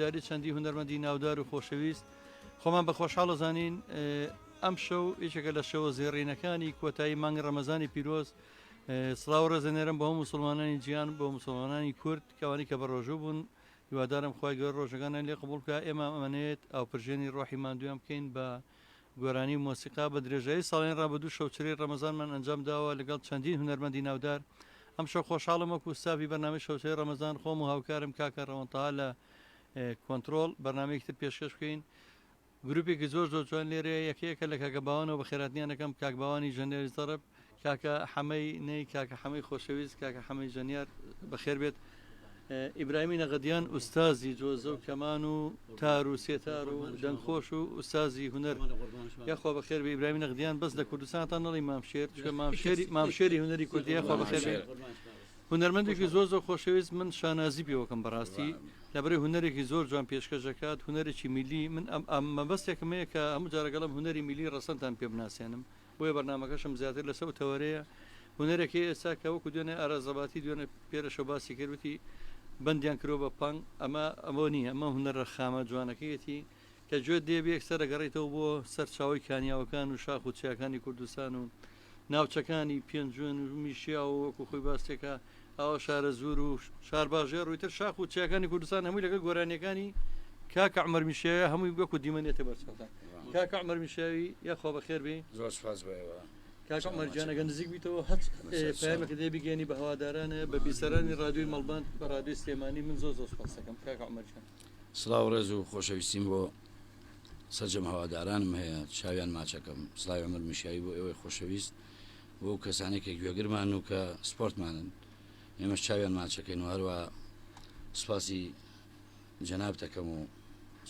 داری چەندی هونەرمەندی ناودار و خۆشەویست خۆمان بە خۆشحاڵ زانین ئەم شەو یەکێکە لە شەوە زێڕینەکانی کۆتایی مانگی ڕەمەزانی پیرۆز سڵاو ڕێزەنێرم بە هەموو مسلمانانی گیان بۆ مسلمانانی کورد کەوانی کە بە ڕۆژوو بوون هیوادارم خی گەور ڕۆژەکانیان لێ قبول بکە ئێمە ئەمەنێت ئەو پرژێنی ڕۆحی مادویان بکەین بە گۆرانی مۆسیقا بە درێژایی ساڵێن ڕابردوو شەوچری ڕەمەزانمان ئەنجام داوە لەگەڵ چەندین هونەرمەندی ناودار ئەم شەو خۆشحاڵم وەکو ستافی بەرنامەی شەوچەی ڕەمەزان خۆم و هاوکارم کاکە ڕەوەنتەها لە کۆنتترۆل بەرنمەیەکتر پێشکەش بکەین گروپێکی زۆر جوان لێرە یەکەیەکە لە کاکە باوانەوە بە خێراتنیانەکەم کاک باوانی ژەنێری زەرب کاکە حەمەی نەی کاکە حەمەی خۆشەویست کاکە حەمەی ژەنیار بەخێر بێت ئیبراهیمی نەغەدیان ئوستازی جۆزە و کەمان و تار و سێتار و دەنگخۆش و ئوستازی هونەر یاخوا بەخێر بە ئیبراهیمی نەغدیان بەس لە کوردستانتان نەڵی مامشێر مامشێری هونەری کوردی خوا بەخێر بێت هونەرمەندێکی زۆر خۆشەویست من شانازی پێوەکەم بەڕاستی لەبەرەی هونەرێکی زۆر جوان پێشکەشەکات هونەرێکی میلی من مەبەستێکمەیە کە هەموو جارەگەڵم هونەری میلی ڕەسەنتان پێ بناسیێنم بۆیە بەرنمەکەشم زیاتر لەسەر تەوەرەیە هونەرێکی ئێستا کە وەکو دوێنێ ئارازەباتی دوێنێ پێرەشە باسی کردوتی بەندیان کرۆ بە پانگ ئەمە نییە ئەمە هونەرە خامە جوانەکەیەتی کە گوێ دێبێ یەکسەر دەگەڕێتەوە بۆ سەر چاوی کانیاوەکان و شاخ و چیاکانی کوردستان و ناوچەکانی پێنجوێن و میشیا و وەکو خۆی باستێکە ئەوە شارە زور و شار باژێر ڕوویتر شاخ و چیاکانی کوردستان هەمووی لەگەڵ گۆرانیەکانی کاکە عومەر میشایە هەمووی وەکو دیمەنێتە بەرچاوتان کاکە عومەر میشاوی یاخوا بەخێر بێ زۆر سپاس بەوە کاکە عومەر جانەگە نزیک بیتەوە هەچ پامێکە دێ بگەێنی بە هەوادارانە بە بیسەرانی ڕادیۆی مەڵبان بە ڕادیۆی سلێمانی من زۆر سپاس دەکەم کاکە عومەر جان سڵاو ڕێز و خۆشەویستیم بۆ سەرجەم هەوادارانم هەیە چاویان ماچەکەم سڵاوی عومەر میشایی بۆ ئێوەی خۆشەویست بۆ کەسانێکی گوێگرمان و کە سپۆرتمانن ئێمەش چاویان ماچەکەین و هەروە سپاسی جەناب دەکەم و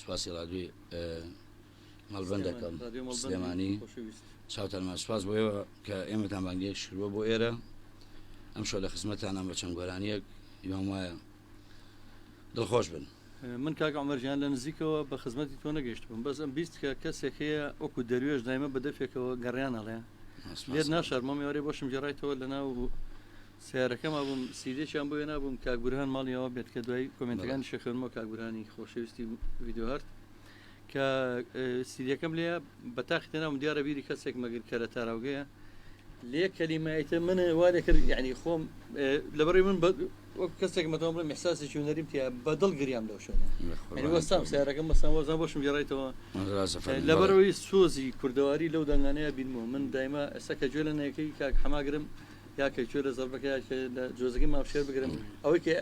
سپاسی ڕادیۆی مەڵبەن دەکەم سلێمانی چاوتانمان سپاس بۆ ئێوە کە ئێمەتان بانگێک شرووە بۆ ئێرە ئەم شۆ لە خزمەتانە بە چەند گۆرانیەک یۆم وایە دڵخۆش بن من کاکە عومەرجان لە نزیکەوە بە خزمەتی تۆ نەگەیشت بووم بەس ئەم بیست کە کەسێک هەیە وەکو دەروێش دایمە بە دەفێکەوە گەڕیان هەڵێ لێت ناشارمەمی وەرێ بۆشم گێڕایتەوە لە ناو سیارەکەما بووم سیدێکیان بۆیە نابووم کاکبورهان ماڵیەوە بێت کە دوای کۆمنتەکانی شەخێنمەوە کاکبورانی خۆشەویستی ڤیدیۆ هەرت کە سیدەکەم لێە بە تاقی ناوم دیارە بیری کەسێک مەگر کە لە تاراوگەیە لێ کەلیمایتە من وارێ کرد یعنی خۆم لەبەڕی من وەک کەسێک مەتەوە بڵێم ئێحساسێکی هونەریم تیا بەدڵ گریام لەو شوێنە وەستام سیارەکەم بەستان وەزان بۆشم گێڕایتەوە لەبەرەوەی سۆزی کوردەواری لەو دەنگانەیە بینمەوە من دایما ئێستا کە گوێ لە نەیەکەی کاک حەماگرم یا کە گوێ لە زەربەکە لە جۆزەکەی ماوشێر بگرم ئەوەی کە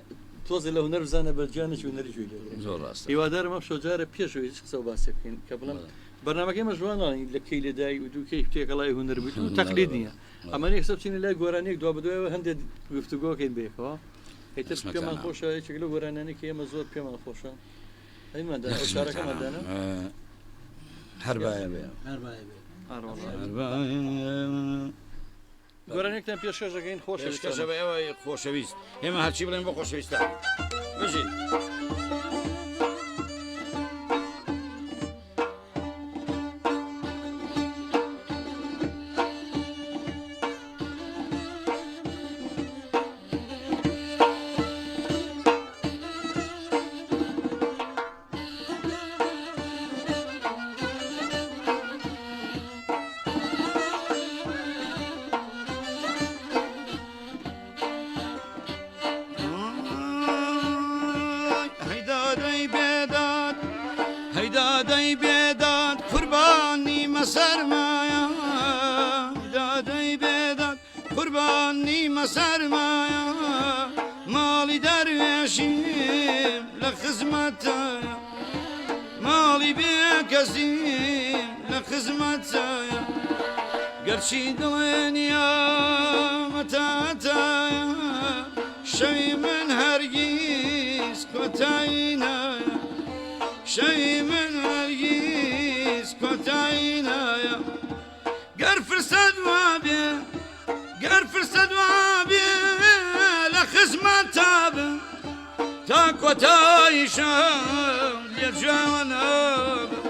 تۆزی لە هونەر بزانە بەرجانێکی هونەری جوێ زۆر ڕاست هیوادارم ئەم شۆجارە پێشەوەی قسە و باسی بکەین کە بڵم بەرنامەکەی مەژوانانی لە کەی لەدای و دووکەی شتێکەڵای هونەر بوویت و تەقلید نییە ئەمە یەکسە بچینە لای گۆرانێک دوا بەدوایەوە هەندێک گفتوگۆکەین بێکەوە هیتر پێمان خۆشە هیچێک لە گۆرانانی کە ئێمە زۆر پێمان خۆشە هەیماندا شارەکەماندانە هەر بایە بێ گۆرانێکتان پێشکەشەکەین خۆشەویستە بە ئێوە خۆشەویست ئێمە هەرچی بڵێن بۆ خۆشەویستە بژین دادەی بێداد قوربانی مەسەرمایە دادەی بێداد قوربانی مەسەرمایە ماڵی دەروێشیم لە خزمەتایە ماڵی بێکەسیم لە خزمەتایە گەرچی دڵێنیا مەتاتایە شەوی من هەرگیز کۆتایی نایە شەوی من هەرگیز کۆتایی نایە گەر فرسەت وابێ گەر فرسەت وابێ لە خزمەتا بم تا کۆتایی شەو لێ جوانە بم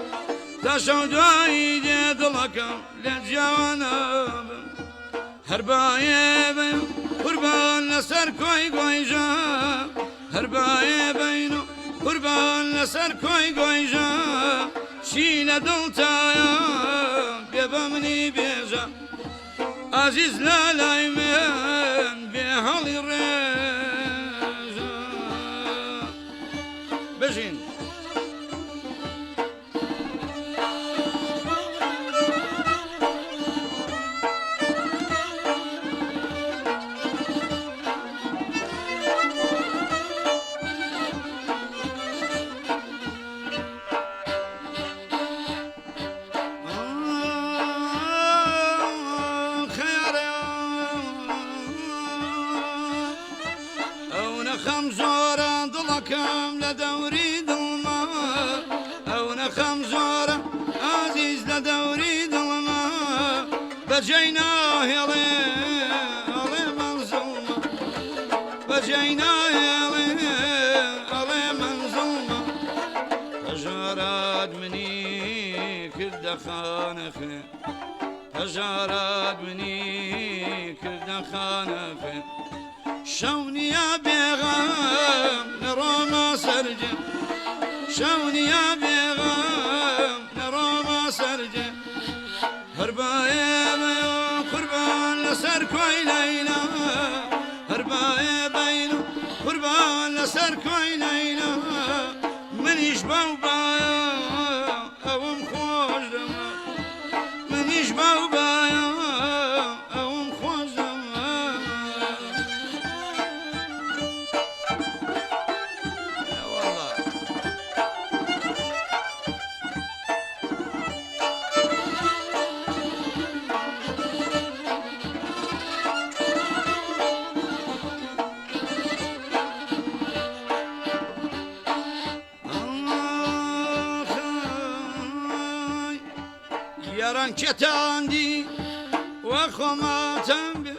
تا شەو دوایی دێ دڵەکەم لێ جوانە بم هەر بایێ بێ قوربان لەسەر کۆی گۆیژە هەر بایێ بین و قوربان قوربان لەسەر کۆی گۆیژە چی لە دڵتایە بێ بە منی بێژە عزیز لە لای من بێ هەڵی ڕێژە بژین بجينا هلي هلي منظومة بجينا هلي هلي منظومة تجارات مني كرد خانخي تجارات مني كرد خانخي شوني يا بيغام نروما سرجة شوني يا بيغام نروما سرجة هرباية قربان لسر كوي ليلى هرباية بينو قربان لسر كوي ليلى من يشبه بايا أو مخوش دما من يشبه بايا أو مخوش دما يا والله yaran ketandi ve khomatam be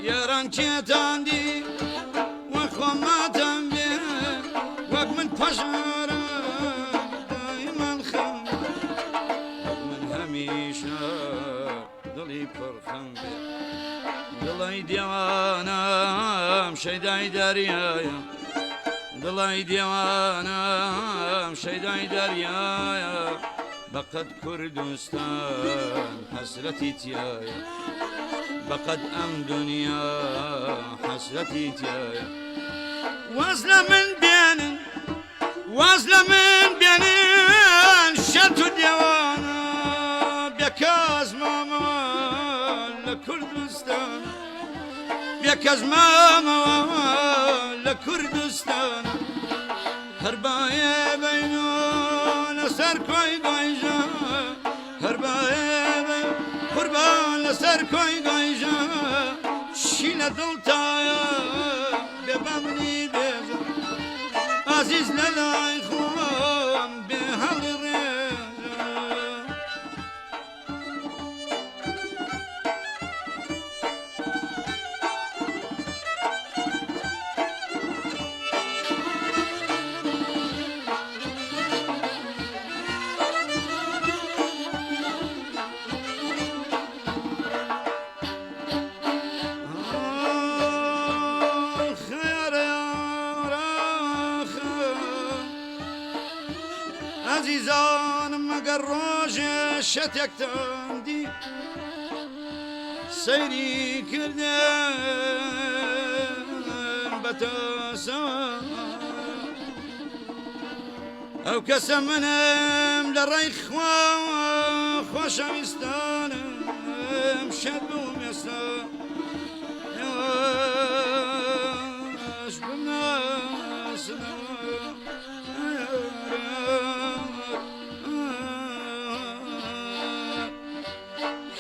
yaran ketandi ve khomatam be vak min pajara daiman kham min hamisha dili parkham be dilay divanam şeyday deryaya dilay divanam şeyday deryaya بقد كردستان حسرتي تيايا بقد أم دنيا حسرتي تيايا وازلة من بينن وازلة من بينن شتو ديوانا بيكاز ماما لكردستان بيكاز ماما لكردستان هرباية بينون سر كوي قايجا هرباية قربان لسر كوي قايجا شيلة دلتايا ببامني بيزا عزيز للاي خوام بهال الريجا عزیزانم مگر روژ شتک تندی سیری کردن بتاسا او کسم منم لرای خوشویستانم شد بوم یستا یاش بمناسنا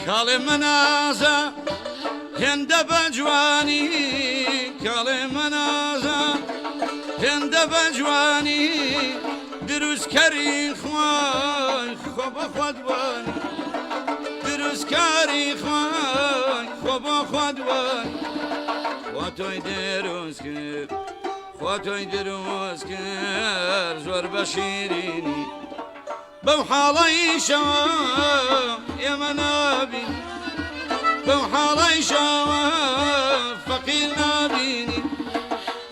کاڵێ منازە هێندە بە جوانی کاڵێ منازە هێندە بە جوانی دروستکەری خوای خۆ بە خۆدوانی دروستکاری خوای خۆ بە خۆدوانی خوا تۆی دروست کرد خوا تۆی دروست کرد زۆر بە شیرینی بەو حاڵەی شەوە ئێمە نابین بەو حاڵەی شەوە فەقیر نابینی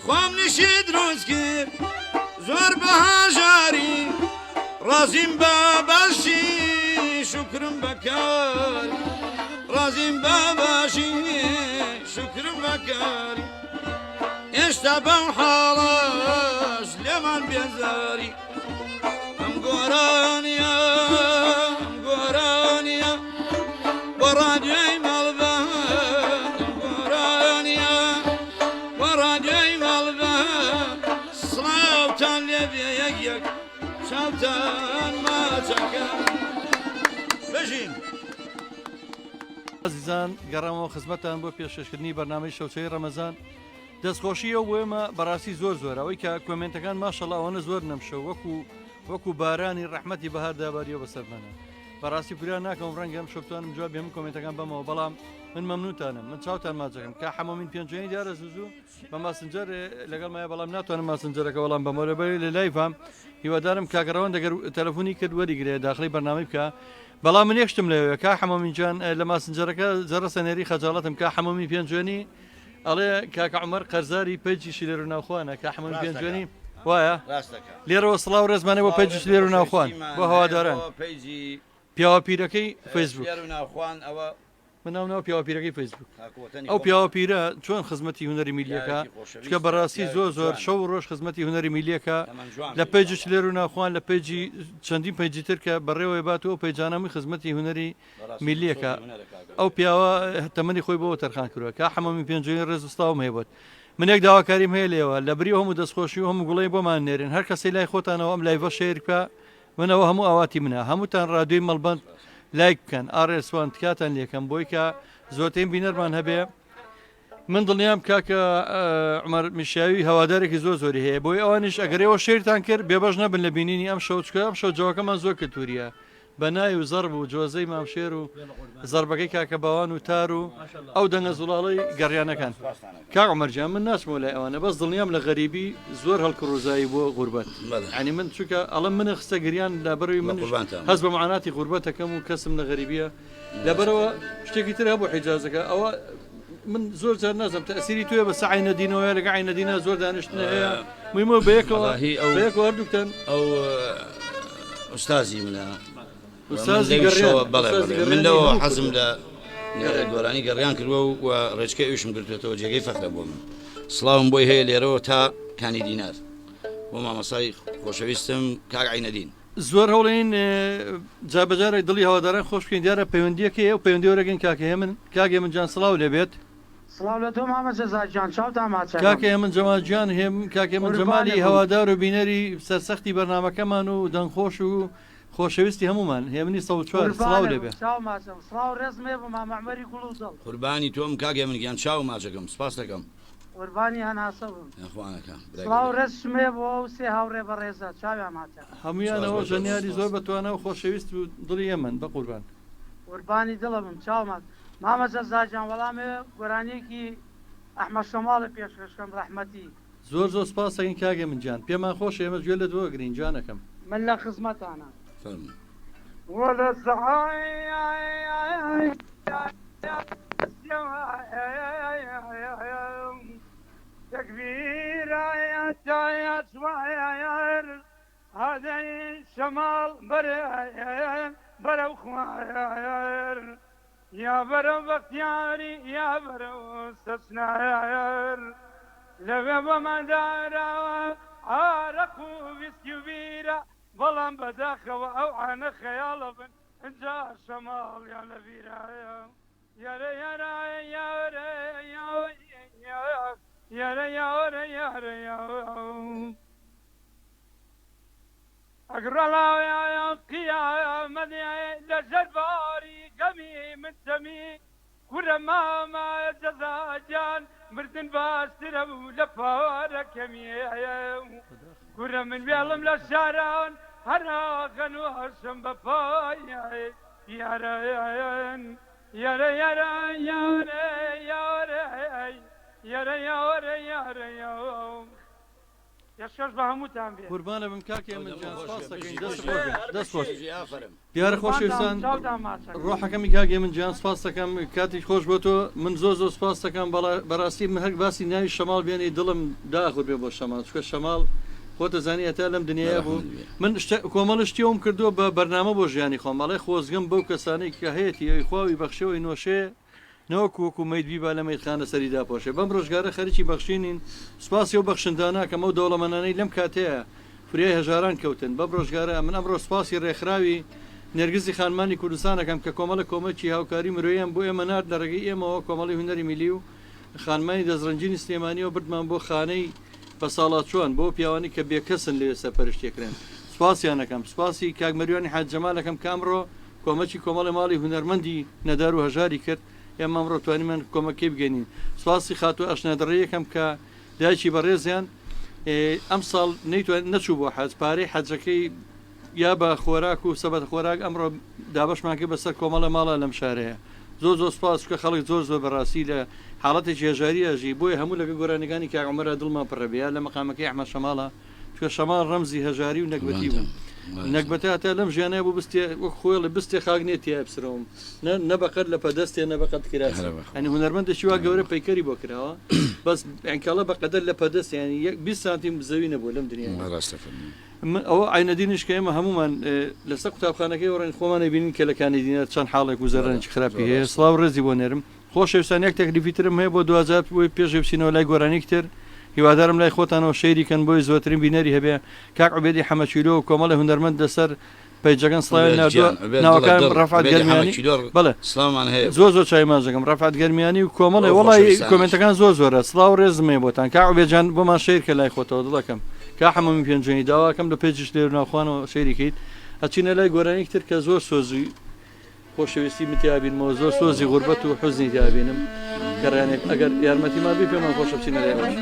خوام نشی دروست کرد زۆر بەهاژاری ڕازیم بە باشی شکرم بەکار ڕازیم بە باشی شکرم بەکاری ئێشتا بەو حاڵەش لێمان بێزاری ئەم گۆرانیە بۆ ڕادیۆی مەڵبەر ئەم گۆرانیە بۆ ڕادیۆی مەڵبەر سڵاوتان لێبێ یەک چاوتان ماچەکە بژین عزیزان گەڕامەوە خزمەتان بۆ پێشکەشکردنی بەرنامەی شەوچەی ڕەمەزان دەستخۆشی ئەو بۆێمە بەڕاستی زۆر ئەوەی کە کۆمنتەکان ماشەڵڵا ئەوەنە زۆر نەمشە وەکو بارانی ڕەحمەتی بەهار داباریەوە بەسەرمانە بەڕاستی پوریا ناکەم ڕەنگەم شەوتوانم جواب بێم کۆمنتەکان بەمەوە بەڵام من مەمنونتانم من چاوتان ماچەکەم کا حەمەمین پێنجێنی دیارە زوو بە ماسنجەر لەگەڵ مایە بەڵام ناتوانم ماسنجەرەکە بەڵام بەمەرەبەر لە لایڤام هیوادارم کاگەڕەوەن دەگەر تەلەفۆنی کرد وەریگرێ داخلی بەرنامەی بکە بەڵام من یەشتم لەوێ کا حەمەمینجان لە ماسنجەرەکە زەرە سەنێری خەجاڵەتم کا حەمەمی پێنجێنی ئەڵێ کاکە عومەر قەرزاری پەیجیشی لێرە ناوخواانە کا حەمەمی پێنجێنی وایە لێرەوە سڵاو ڕێزمانە بۆ پەیجیش لێر و ناوخواان بۆ هەواداران پیاوە پیرەکەی فەیسبوک مناو پیاوە پیرەکەی فەیسبوک ئەو پیاوە پیرە چۆن خزمەتی هونەری میلیەکە چکە بەڕاستی زۆر شەو ڕۆژ خزمەتی هونەری میلیەکە لە پەیجش لێر و ناوخواان لە پەیجی چەندین پەیجی تر کە بەڕێوەی باتەوە پەیجانەمی خزمەتی هونەری میلیەکە ئەو پیاوە تەمەنی خۆی بۆەوە تەرخان کردووە کا حەمەمی پێنجێنی ڕێزستاوم هەیەبێت منێک داواکاریم هەیە لێەوە لە بری هەموو دەستخۆشی و هەموو گوڵی بۆمان نێرن هەر کەسی لای خۆتانەوە ئەم لایڤە شێر بکە منەوە هەموو ئاواتی منە هەمووتان ڕادیۆی مەڵبەند لایک بکەن ئاڕێسوان تکاتان لێکم بۆی کە زۆرترین بینەرمان هەبێ من دڵنیام کاکە عومەر میشاوی هەوادارێکی زۆری هەیە بۆی ئەوانش ئەگەرەوە شێرتان کرد بێبەش نەبن لە بینینی ئەم شەوچکە ئەم شەو جوواکەمان زۆر کەلتوریە بەنای و زەرب و جۆزەی مامشێر و زەربەکەی کاکە باوان و تار و ئەو دەنگە زوڵاڵی گەڕیانەکان کاک عومەرجان من ناچمەوە لای ئەوانە بەس دڵنیام لە غەریبی زۆر هەڵکڕوزایی بۆ غوربەت ینی من چونکە ئەڵم منە خستە گریان لە بەروی من هەست بە معاناتی غوربەتەکەم و کەسم لە غەریبیە لەبەرەوە شتێکی تر هەبوو حیجازەکە ئەوە من زۆر جار نازم تەسیری توێ بە سعی نەدینەوە لەگە عین نەدینە زۆر دانیشتنە هەیە مهمە بەیەکەوە هەردووکتن ئەو ئوستازی منە من منەوە حەزم لە گۆرانی گەڕیان کردووە و ڕێچکەی ئەوشم گرتوێتەوە جێگەی فەخرە بۆ من سڵاوم بۆی هەیە لێرەوە تا کانی دینار بۆ مامەسای خۆشەویستم کاک عینەدین زۆر هەوڵین جابەجارێک دڵی هەواداران خۆش بکەین دیارە پەیوەندیەکەی ئەو پەیوەندیۆرەگەن کاکێ من جان سڵاو لێبێت سڵاو لە تۆ مامەجەزاجان چاوتان ماچە کاکێ من جەماجیان هێم کاکێ من جەمالی هەوادار و بینەری سەرسەختی بەرنامەکەمان و دەنگخۆش و خۆشەویستی هەمومان هێمنی سەڵ چوار سڵاو لێبێت سڵاو ڕێزمێ بە مامەعمەری گوڵ و دڵ قوربانی تۆم کاگێ من گیان چاو ماچەکەم سپاس دەکەم قوربانی هەناسە بم خوانەکە سڵاو ڕێز شمێ بۆ ئەو سێ هاوڕێ بە ڕێزە چاویان ماچە هەمویانەوە ژەنیاری زۆر بەتوانە و خۆشەویست و دڵی ئەمن بە قوربان قوربانی دڵە بم چاومات مامەجەزاجان وەڵامێ گۆرانیەکی ئەحمەد شەماڵی پێشکەشکەم ڕەحمەتی زۆر سپاس دەکەین کاگێ من جان پێمان خۆش ئێمە گوێ لە دووە گرین جانەکەم من لە خزمەتانە فەرموو ولا تكبير يا شوائر هذا شمال برو خواير يا برو بختياري يا برو استثناير لبابا مدارا عارقو بسكبيرا بەڵام بەداخەوە ئەو عانە خەیاڵە بن ئەجا شەماڵ یا لە بیرایە یارە یارایە یارە یارە یارە یارە ئەگڕەڵاویە قیامەدی لە ژەرباری گەمی من سەمی کورە مامە جەزاجان مردن باشترە بوو لە پارە کەمیە کورە من بێڵم لە شاران هەراغەن و هەرشم بە پای یارەیان یارە یارە یارە یارە یارە یارە یارە یاشکەش بە هەمووتان بێ قوربانە بم کاکێ من جان سپاس دەکەین دەست خۆش دیارە خۆشەویستان ڕۆحەکەمی کاگێ من جیان سپاس دەکەم کاتی خۆش بۆ تۆ من زۆر سپاس دەکەم بەڕاستی من هەر باسی ناوی شەماڵ بێنی دڵم داخور بێ بۆ شەماڵ چکە شەماڵ خۆتە زانی هەتا لەم دنیاە بوو من کۆمەڵ شتیەوەم کردووە بە بەرنامە بۆ ژیانی خۆمەڵی خۆزگەم بەو کەسانەی کە هەیەی ئەوی خواوی بەخشەوەی نۆشێ نەوەکو وەکو مەیدبی با لە مەیدخانە سەری داپۆشێ بەم ڕۆژگارە خەریکی بەخشینین سپاسی و بەخشندانە کەمە و دەوڵەمەانەی لەم کاتەیە فریای هەژاران کەوتن بەم ڕۆژگارە من ئەمڕۆ سپاسی ڕێکخراوی نێرگزی خانمانی کوردستانەکەم کە کۆمەڵە کۆمەکی هاوکاری مرۆیان بۆ ئێمە نار لە ڕێگەی ئێمەوە کۆمەڵی هونەری میلی و خانمانی دەزڕنجینی سلێمانیەوە بردمان بۆ خانەی بە ساڵات چۆن بۆ پیاوانی کە بێکەسن لێ سەرپەرشتێکرێن سپاسیانەکەم سپاسی کاگمەریانی حاج جەمالەکەم کامڕۆ کۆمەکی کۆمەڵی ماڵی هونەرمەندی نەدار و هەژاری کرد ئێمە ئەمڕۆ توانیمان کۆمەکەی بگەینین سپاسی خاتوە ئەشنەدڕەیەکەم کە دایکی بەڕێزیان ئەم ساڵ نەچوو بۆ حەج پارەی حەجەکەی یا بە خۆراک و سەبەت خۆراک ئەمڕۆ دابشمانکە بەسەر کۆمەڵە ماڵە لەم شارەیە زۆر سپاس کە خەڵک زۆر بەڕاستی لە حاڵەتێکی هێژاریەژی بۆی هەموو لەگە گۆرانەکانی کاگمەرە دڵمان پڕەبێ لە مەقامەکەی ئەحمەد شەماڵە چکە شەمال ڕەمزی هەژاری و نەکبەتی بوو نەکبەتە هەتا لەم ژیانەیە بوو بستێ وەک خۆڵی بستێ خاگنێت تیا بسرەوەم نەبقەت لە پەدەستێ نەبقەت کرا ئەنی هونەرمەندێکی وا گەورە پەیکەری بۆ کراوە بەس ئەنکەڵە بەقەدەر لە پەدەست ینی 20 سانتیم زەوی نەبوو لەم دنیا ئەوە ئاینەدینش کە ئێمە هەمومان لەسەر قوتابخانەکەی وەڕێن خۆمانە بینین کە لە کانیدینە چەند حاڵێک و زەرەنج خراپی هەیە سڵاو ڕێزی بۆ نێرم خۆشەویستان یەک تەکلیفیترم هەیە بۆ 2000 بۆی پێش بچینەوە لای گۆرانیکتر هیوادارم لای خۆتانەوە شەیریکەن بۆی زۆرترین بینەری هەبێ کاک عوبێدی حەمەچیلۆ و کۆمەڵی هونەرمەند لەسەر پیجەکان سڵاوی ناوەکان ڕەفعەت گەرمیانی بەڵێ سڵامان هەیە زۆر چایمانژەکەم ڕەفعەت گەرمیانی و کۆمەڵی وڵی کۆمنتەکان زۆرە سڵاو ڕێزمێ بۆتان کاک عوبێجان بۆمان شەیر کە لای خۆتەوە دڵەکەم کا هەمومی پێنجێنی داواکەم لە پێجش لێر ناوخواانەوە شەیریکەیت ئەچینە لای گۆرانیکتر کە زۆر سۆزی خۆشەویستی متیابینەوە زۆر سۆزی غوربەت و حوزنی تیابینم گەڕانێک ئەگەر یارمەتی ما بی پێمان خۆشە بچینە لای باش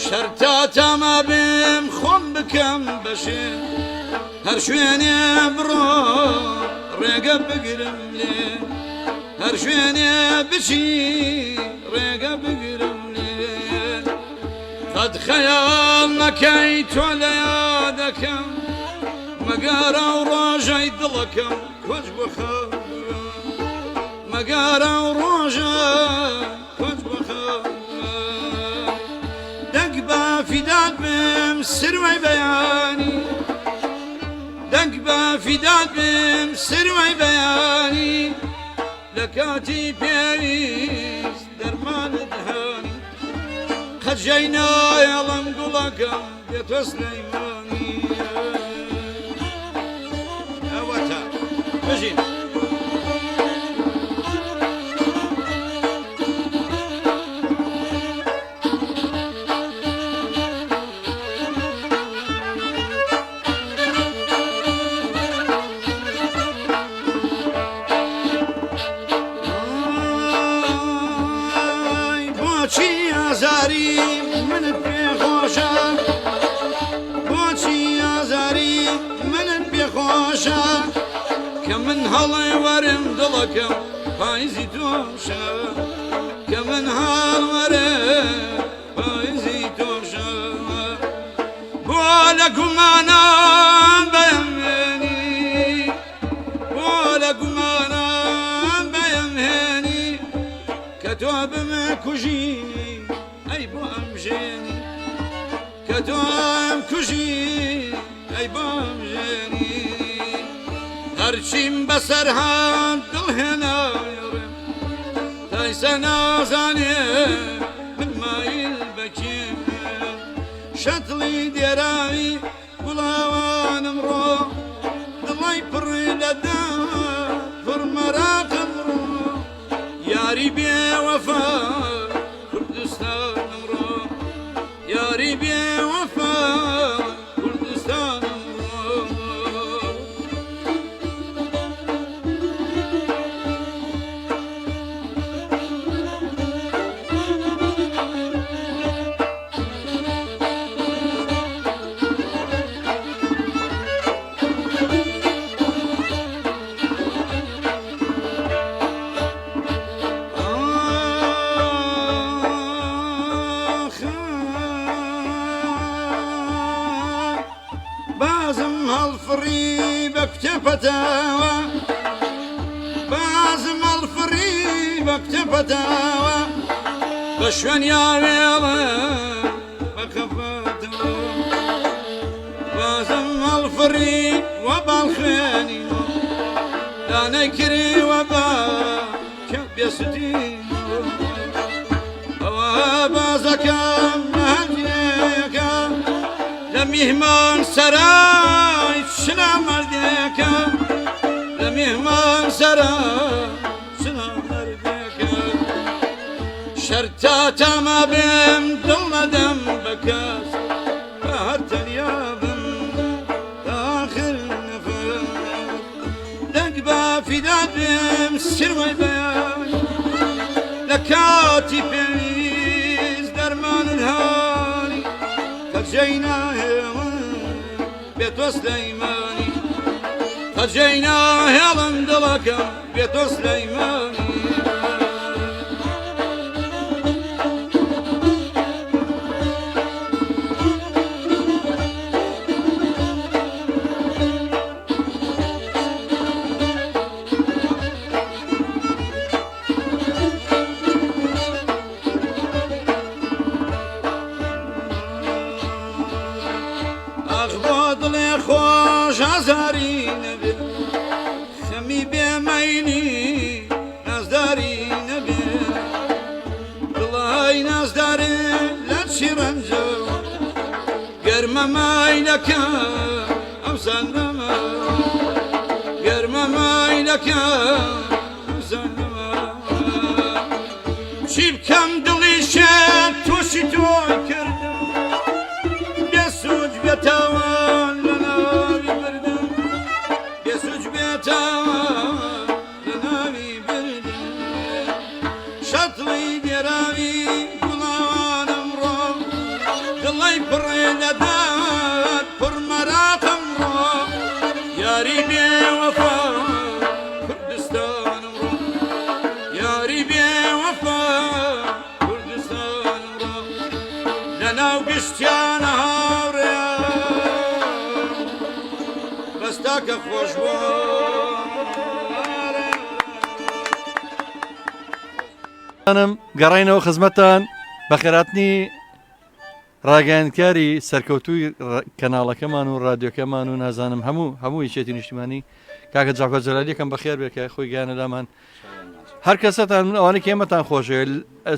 شەرتاتەمە بێم خۆم بکەم بەشێ هەر شوێنێ بڕۆ ڕێگە بگرم لێ هەر شوێنێ بچی ڕێگە بگرم لێ قەت خەیاڵ نەکەی تۆ لە یادەکەم مەگارە و ڕۆژەی دڵەکەم کۆچ بخەم مەگارە و ڕۆژەی کۆچ بخەم فداد بم سروي بياني دنك با فداد بم سروي بياني لكاتي بيريس درمان دهاني خجينا يلم قلقم يا سليماني اوتا بجين كمن هالي ورم دلكم فايزي توشا كمن هال ورم فايزي توشا بولكم انا بيمهني بولكم انا بيمهني كتوب مكوجيني اي بو امجيني كتوب كوجيني اي بو امجيني هرچیم بسرهان دل هنا یارم تایسنا زانه من مایل بکیم شتلی دیراوی بلاوانم رو دلای پری لدا فرمراقم رو یاری بی کوردستانم ڕۆ یاری بێوەفا کوردستانم ڕۆ بازم هەڵفڕی بە کتێپەتاوە بازم هەڵفڕی بە کتێپەتاوە بە شوێنیاوێڵە بە کەفەتەوە بازم هەڵفڕی وە باڵخوێنی دانەی کریوە بە کە بێسوودی ئەوە بازەکەم هەندێکە لە میهمان سەرای چنا مەردێکە لە میهمان سەرای چنا مەردێکە شەرتا تەما بێم دڵ نەدەم بە کەس بە هەر تەنیا بم داخر نەفەر دەنگ بە فیدا بێم سروەی بەیان لە کاتی پێویست دەرمانن هانی کەجێی ناهێڵن بێت تۆ سلەیمانی کەجێی ناهێڵن دڵەکەم بێت تۆ سلەیمانی ئازاری نەبێ خەمی بێمەینی نازداری نەبێ دڵای نازدارێ لە چی ڕەنجە گەرمەماینەکە ئەو زەندەمە گەرمەماینەکە ئەو زەندەمە چی بکەم دڵی شێت تۆشی تۆی کردم بێسوود بێتاوان شەتڵی دێراوی گوڵاوانم ڕۆ دڵی پڕێ لەدات پڕمەراقم ڕۆ یاری بێوەفا کوردستانم ڕۆ یاری بێوەفا کوردستانم ڕۆ لەناو گشتیانە هاوڕێ بەستاکە خۆش بۆ گەڕینەوە خزمەتان بە خێراتنی ڕاگەیاندکاری سەرکەوتووی کەناڵەکەمان و ڕادیۆکەمان و نازانم هەموو هیچێتی نیشتیمانی کاکە جعفەر جەلالیەکەم بەخێر بێکە خۆی گیانە لامان هەر کەسەتان ئەوانە کێمەتان خۆشەوێ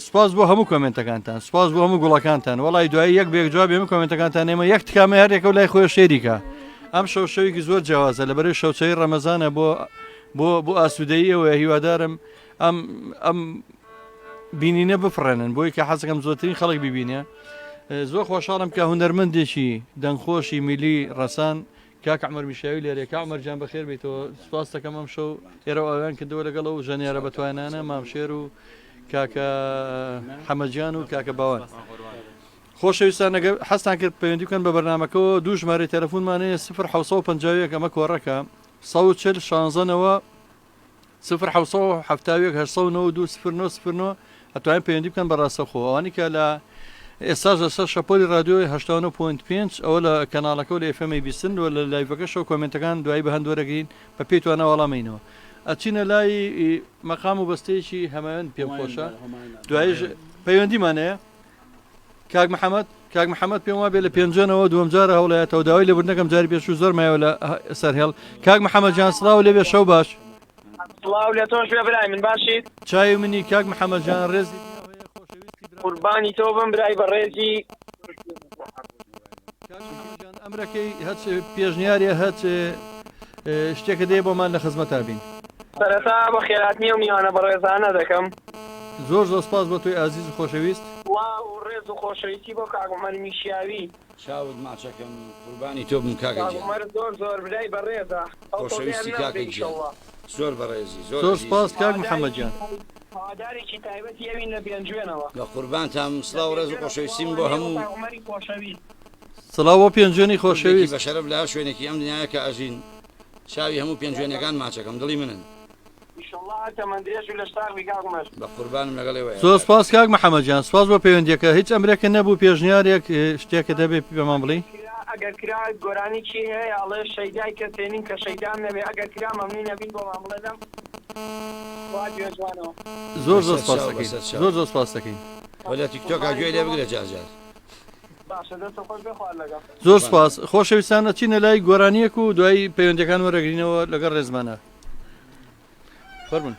سپاس بۆ هەموو کۆمنتەکانتان سپاس بۆ هەموو گوڵەکانتان وڵی دوایی یەک بێک جواب ئێمە کۆمنتەکانتان ئێمە یەک تکامە هەرێکە و لای خۆی شێریکە ئەم شەوشەوێکی زۆر جیاوازە لەبەرەوەی شەوچەی ڕەمەزانە بۆ ئاسوودەییەوە هیوادارم ئەم بینینە بفڕێنن بۆی کە حەزەکەم زۆرترین خەڵک ببینێ زۆر خۆشحاڵم کە هونەرمەندێکی دەنگخۆشی میلی ڕەسان کاک عومەر میشاوی لێرە کاک عومەر جان بەخێر بیتەوە سپاس دەکەم ئەم شەو ئێرە ئاویان کردەوە لەگەڵەوە و ژەنێرە بەتوانانە مامشێر و کاکە حەمەدجان و کاکە باوان خۆشەویستان ئەگەر حەستان کرد پەیوەندی بکەن بە بەرنامەکەەوە دوو ژمارە تەلەفۆنمانەیە 0 ئەمە کۆڕەکە 140 0 ئەتوانین پەیوەندی بکەن بە ڕاستەوخۆ ئەوانی کە لە ئێستاش لەسەر شەپۆلی رادیۆی 89.5 ئەوە لە کەناڵەکە و لە ئێفەمی بیستن و لە لایڤەکەشەوە کۆمنتەکان دوایی بە هەندوەرەگەین بە پێی توانە وەڵامینەوە ئەچینە لای مەقام و بەستەیەکی هەمایان پێم خۆشە دوایی پەیوەندیمانەیە کاک محەممەد پێم وا بێ لە پێنجەنەوە دووەم جارە هەوڵایەتەوە داوای لە بردنەکەم جاری پێشوو زۆر مایەوە لە سەرهێڵ کاک محەممەد جان سڵاو لێبێ شەو باش سڵاو لێ تۆش بێ برای من باشیت چای منی کاک محەممەد جان ڕێزی قوربانی تۆ بم برای بە ڕێزی ئەمرەکەی هەچ پێشنیاریە هەچ شتێکە دێ بۆمان لە خزمەتا بین سەرەتا بە خێراتنی و میوانە بە ڕێزانە دەکەم زۆر سپاس بۆ تۆی ئازیز و خۆشەویست ئیشەڵڵا و ڕێز و خۆشەویستی بۆ کاگومەر میشیاوی چاوت ماچەکەم قوربانی تۆ بم کاکە گیان کاگومەر زۆر برای بەڕێزە خۆشەویستی کاکە گیان زۆر بەڕێزی زۆر سپاس کاک محەممەد جان هەوادارێکی تایبەتی ئەوین لە پێنجوێنەوە لە قوربانتان سلااو ڕێز و خۆشەویستیم بۆ هەموو کاگومەری خۆشەویست سڵاو بۆ پێنجێنی خۆشەویست بە شەرەف لە شوێنێکی ئەم دنیاە کە ئەژین چاوی هەموو پێنجێنەکان ماچەکەم دڵی منن ئیشەڵڵا تەمەندێش و لە شتاقی کاگومەر بە قوربانم لەگەڵێوە زۆر سپاس کاک محەممەد جان سپاس بۆ پەیوەندیەکە هیچ ئەمرێکە نەبوو پێشنیارێک شتێکە دەبێت پێمان بڵێ ئەگەر کرا گۆرانی چی هەیە ئەڵێ شەیدای کەسێنین کە شەیدان نەبێ ئەگەر کرا مەمنوی نەبین بۆ مامڵێدەم جوانەوە زۆر زۆر سپاس دەکەین زۆر زۆر سپاس دەکەین لە تیکتۆک گوێ لێ بگرە جاجار باشە دەستە خۆش بخوار لەگەڵ زۆر سپاس خۆشەویستانە چینە لای گۆرانیەک و دوای پەیوەندەکان وەرەگرینەوە لەگەڵ ڕێزمانە فەرمون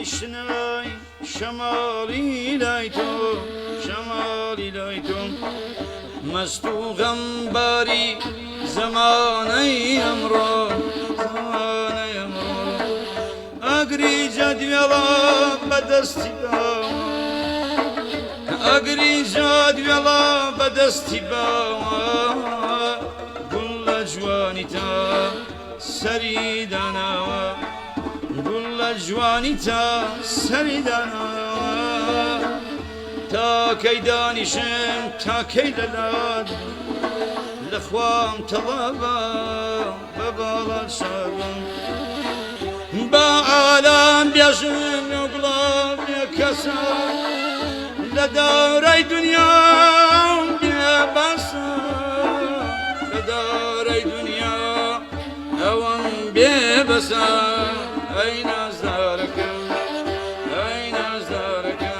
شنای شمالی لای تو شمالی لای تو مست و غمباری زمانه امرو زمانه امرو اگری جدولا بدستی با اگری جدولا بدستی با گل جوانی تا سری دانا گل جوانی تا سری دانا تا کی دانشم تا کی دلاد لخوام طلبا ببالا شرم با عالم بیاشم نقلاب کسا لدارای دنیا بیبسا لدارای دنیا اوان بیبسا ای نازدارکم ای نازدارکم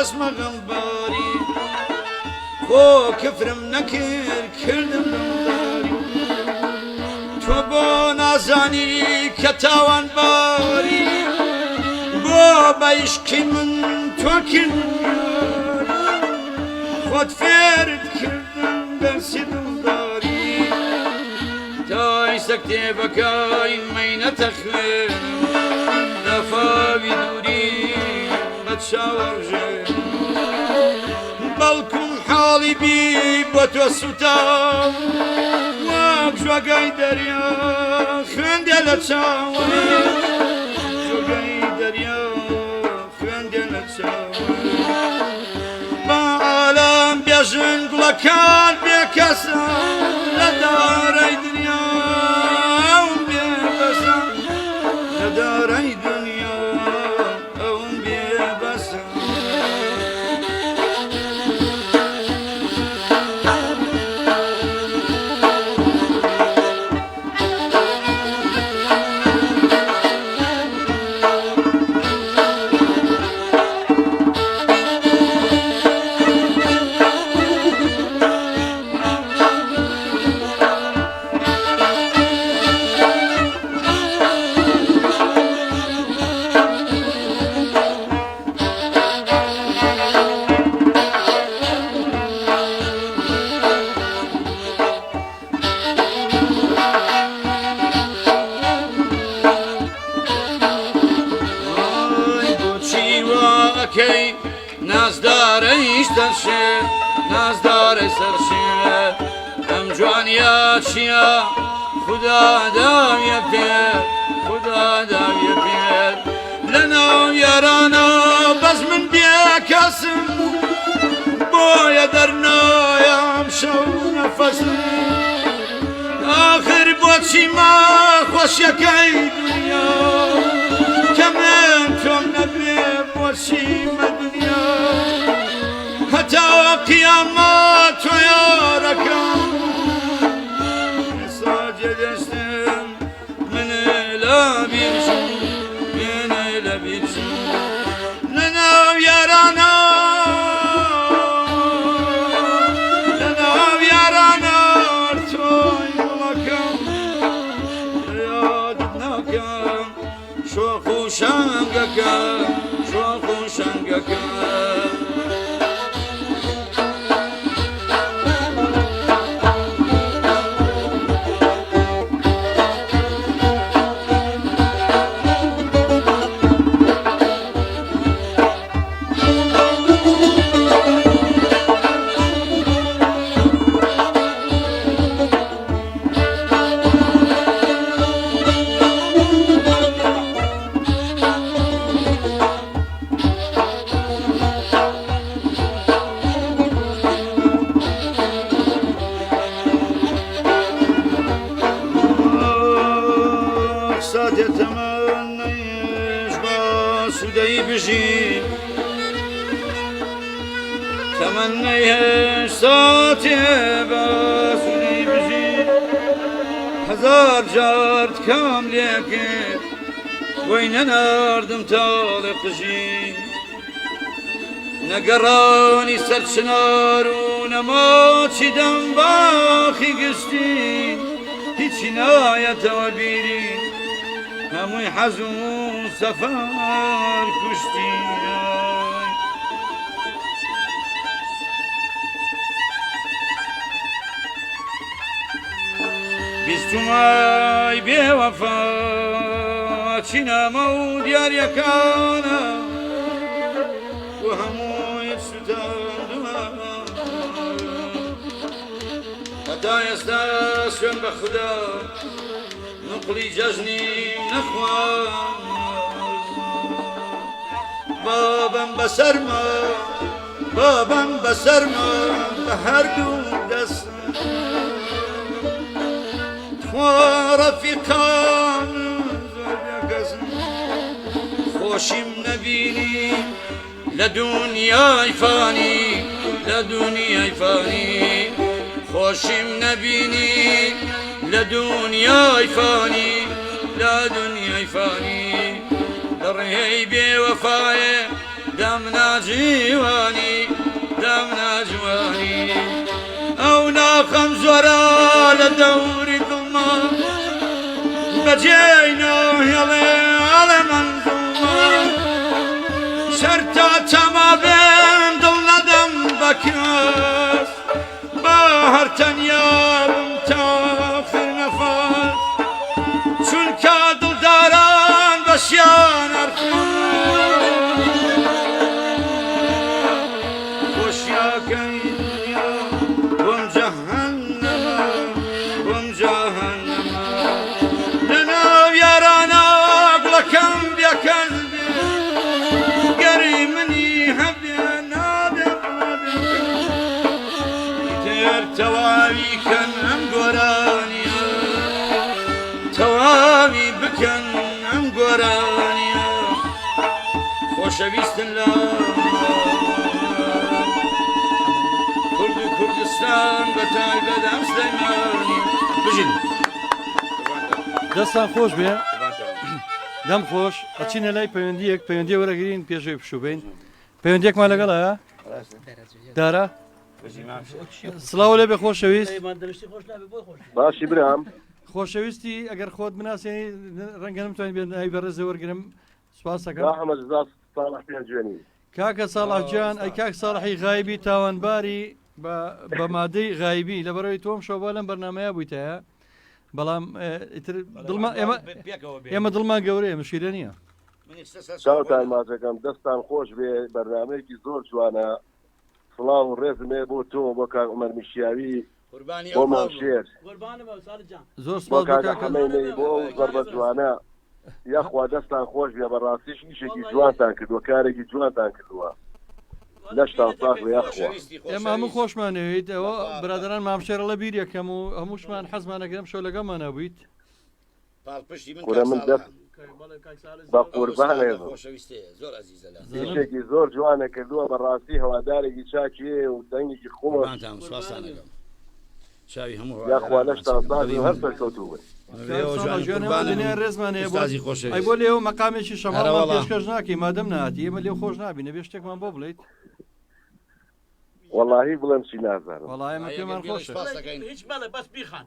بەسمە غەمباری خۆ کفرم نەکرد کردم ڕەمداری تۆ بۆ نازانی کە تاوانباری بۆ بە عیشقی من تۆ کردم خۆت فێرت کردم دەرسی دڵداری تای سەکتێبەکەی مەینەتە خوێنم لە فاوی دووری شاورجي بلكم حالي بي بتوسطا واقجوا قايدريا خندي لتشاوي قايدريا خندي لتشاوي بعالم بيجن قلكان بكسا لداري دنيا وبيبسا لداري دنيا دەکەی نازدارەیش دەرشێ نازدارە سەرشێ ئەم جوانیا چییە خدا داویە پێر خدا داویە پێر لەناو یارانە بەس من بێکەسم بۆیە دەرنایەم شەو نەفەسم آخر بۆچی ما خۆشیەکەی دنیا کە من تۆم نەبێ بۆچی مە دنیا هەتا قیامەت تۆ یارەکەم ئێستا جێدەستم منە لە بیرشم منە لە بیرشم لەناو یارانە لەناو یارانە تۆی وڵەکەم یادت ناکەم شۆخ و شەنگەکەم شۆخ و شەنگەکەم تمنيش صوتي باسوني بجي هزار جارت كام ليكت وين ناردم طالق جي نقراني سرشنار ونماتي دم باخي قشتي هيچ ناية وبيري هموي حزون سفر كشتي بیستمای بێوەفا چینەمە و دیاریەکانە و هەمووی سوتاندووە هەتا ئێستا سوێن بە خوددا نقلی جەژنیم نەخوارد بابم بەسەرمە بابم بەسەرمە بە هەردوو دەست ورفيقان خوشم نبيني لدنيا فاني لدنيا فاني خوشم نبيني لدنيا فاني لدنيا فاني درهيبي وفاي دمنا جواني دمنا جواني او ناخم زورا لدوري بجينا يلي على منظومة شرطة تما بين دل ندم بكاس بهر تنيابم تاخر نفس چون كادل داران بشيان ارخان وشياكي دنيا وم جهنم وم جهنم كم بكذب قريمني هبنا تير توابي كان ام قرانيا توابي بكن ام قرانيا خوش بيست الله كردستان بتاي بدم سليماني بجن دەستان خۆش بێ دەم خۆش ئەچینە لای پەیوەندیەک پەیوەندی وەرەگرین پێشەوەی پشوبین پەیوەندێکمان لەگەڵایە دارا سڵاو لێ بێ خۆشەویست باشی برام خۆشەویستی ئەگەر خۆت بناسیێنی ڕەنگە نەمتوانین بێن هەی بەڕێزە وەرگرم سوپاس دەکەم جوێنی کاکە ساڵحجان ئەی کاک ساڵحی غایبی تاوانباری بە مادەی غایبی لەبەرەوەی تۆم شەوبا لەم بەرنامەیە بوویتەیە بەڵام ئێمە دڵمان گەورەیە مشکلە نییە چاوتان ماچەکەم دەستان خۆش بێ بەرنامەیەکی زۆر جوانە سڵاو و ڕێزمێ بۆ تۆ بۆ کاک عومەر میشیاوی بۆ ماوشێر زۆر بۆ سپاس کاک بۆ حەمەینەی بۆ ئەو زەربەت جوانە یاخوا دەستان خۆش بێ بەڕاستیش ئیشێکی جوانتان کردووە کارێکی جوانتان کردووە لەشتان ساغ بێ یاخوا ئێمە هەموو خۆشمانەوێت ئەوە برادران مامشێرە لە بیر یەکەم و هەمووشمان حەزمانەکەم شەو لەگەڵمانە بوویت کورە من دەست بە قوربانێ زۆر عزیزە لە ئیشێکی زۆر جوانە کردووە بەڕاستی هەوادارێکی چاکیێ و دەنگێکی خۆش سواسانەکەم چاوی هەموو یاخوا لەشتان ساغ هەر سەرکەوتوو بێ ڕێزمانەیە ئەی بۆ لێو مەقامێکی شەماڵ پێشکەش ناکەی مادەم نهاتی ئێمە لێو خۆش نابینە بێ شتێکمان بۆ بڵێیت واللهی بڵێم چی نازانم وەڵای ئێمە پێمان خۆشە هیچ بەڵێ بەس بیخان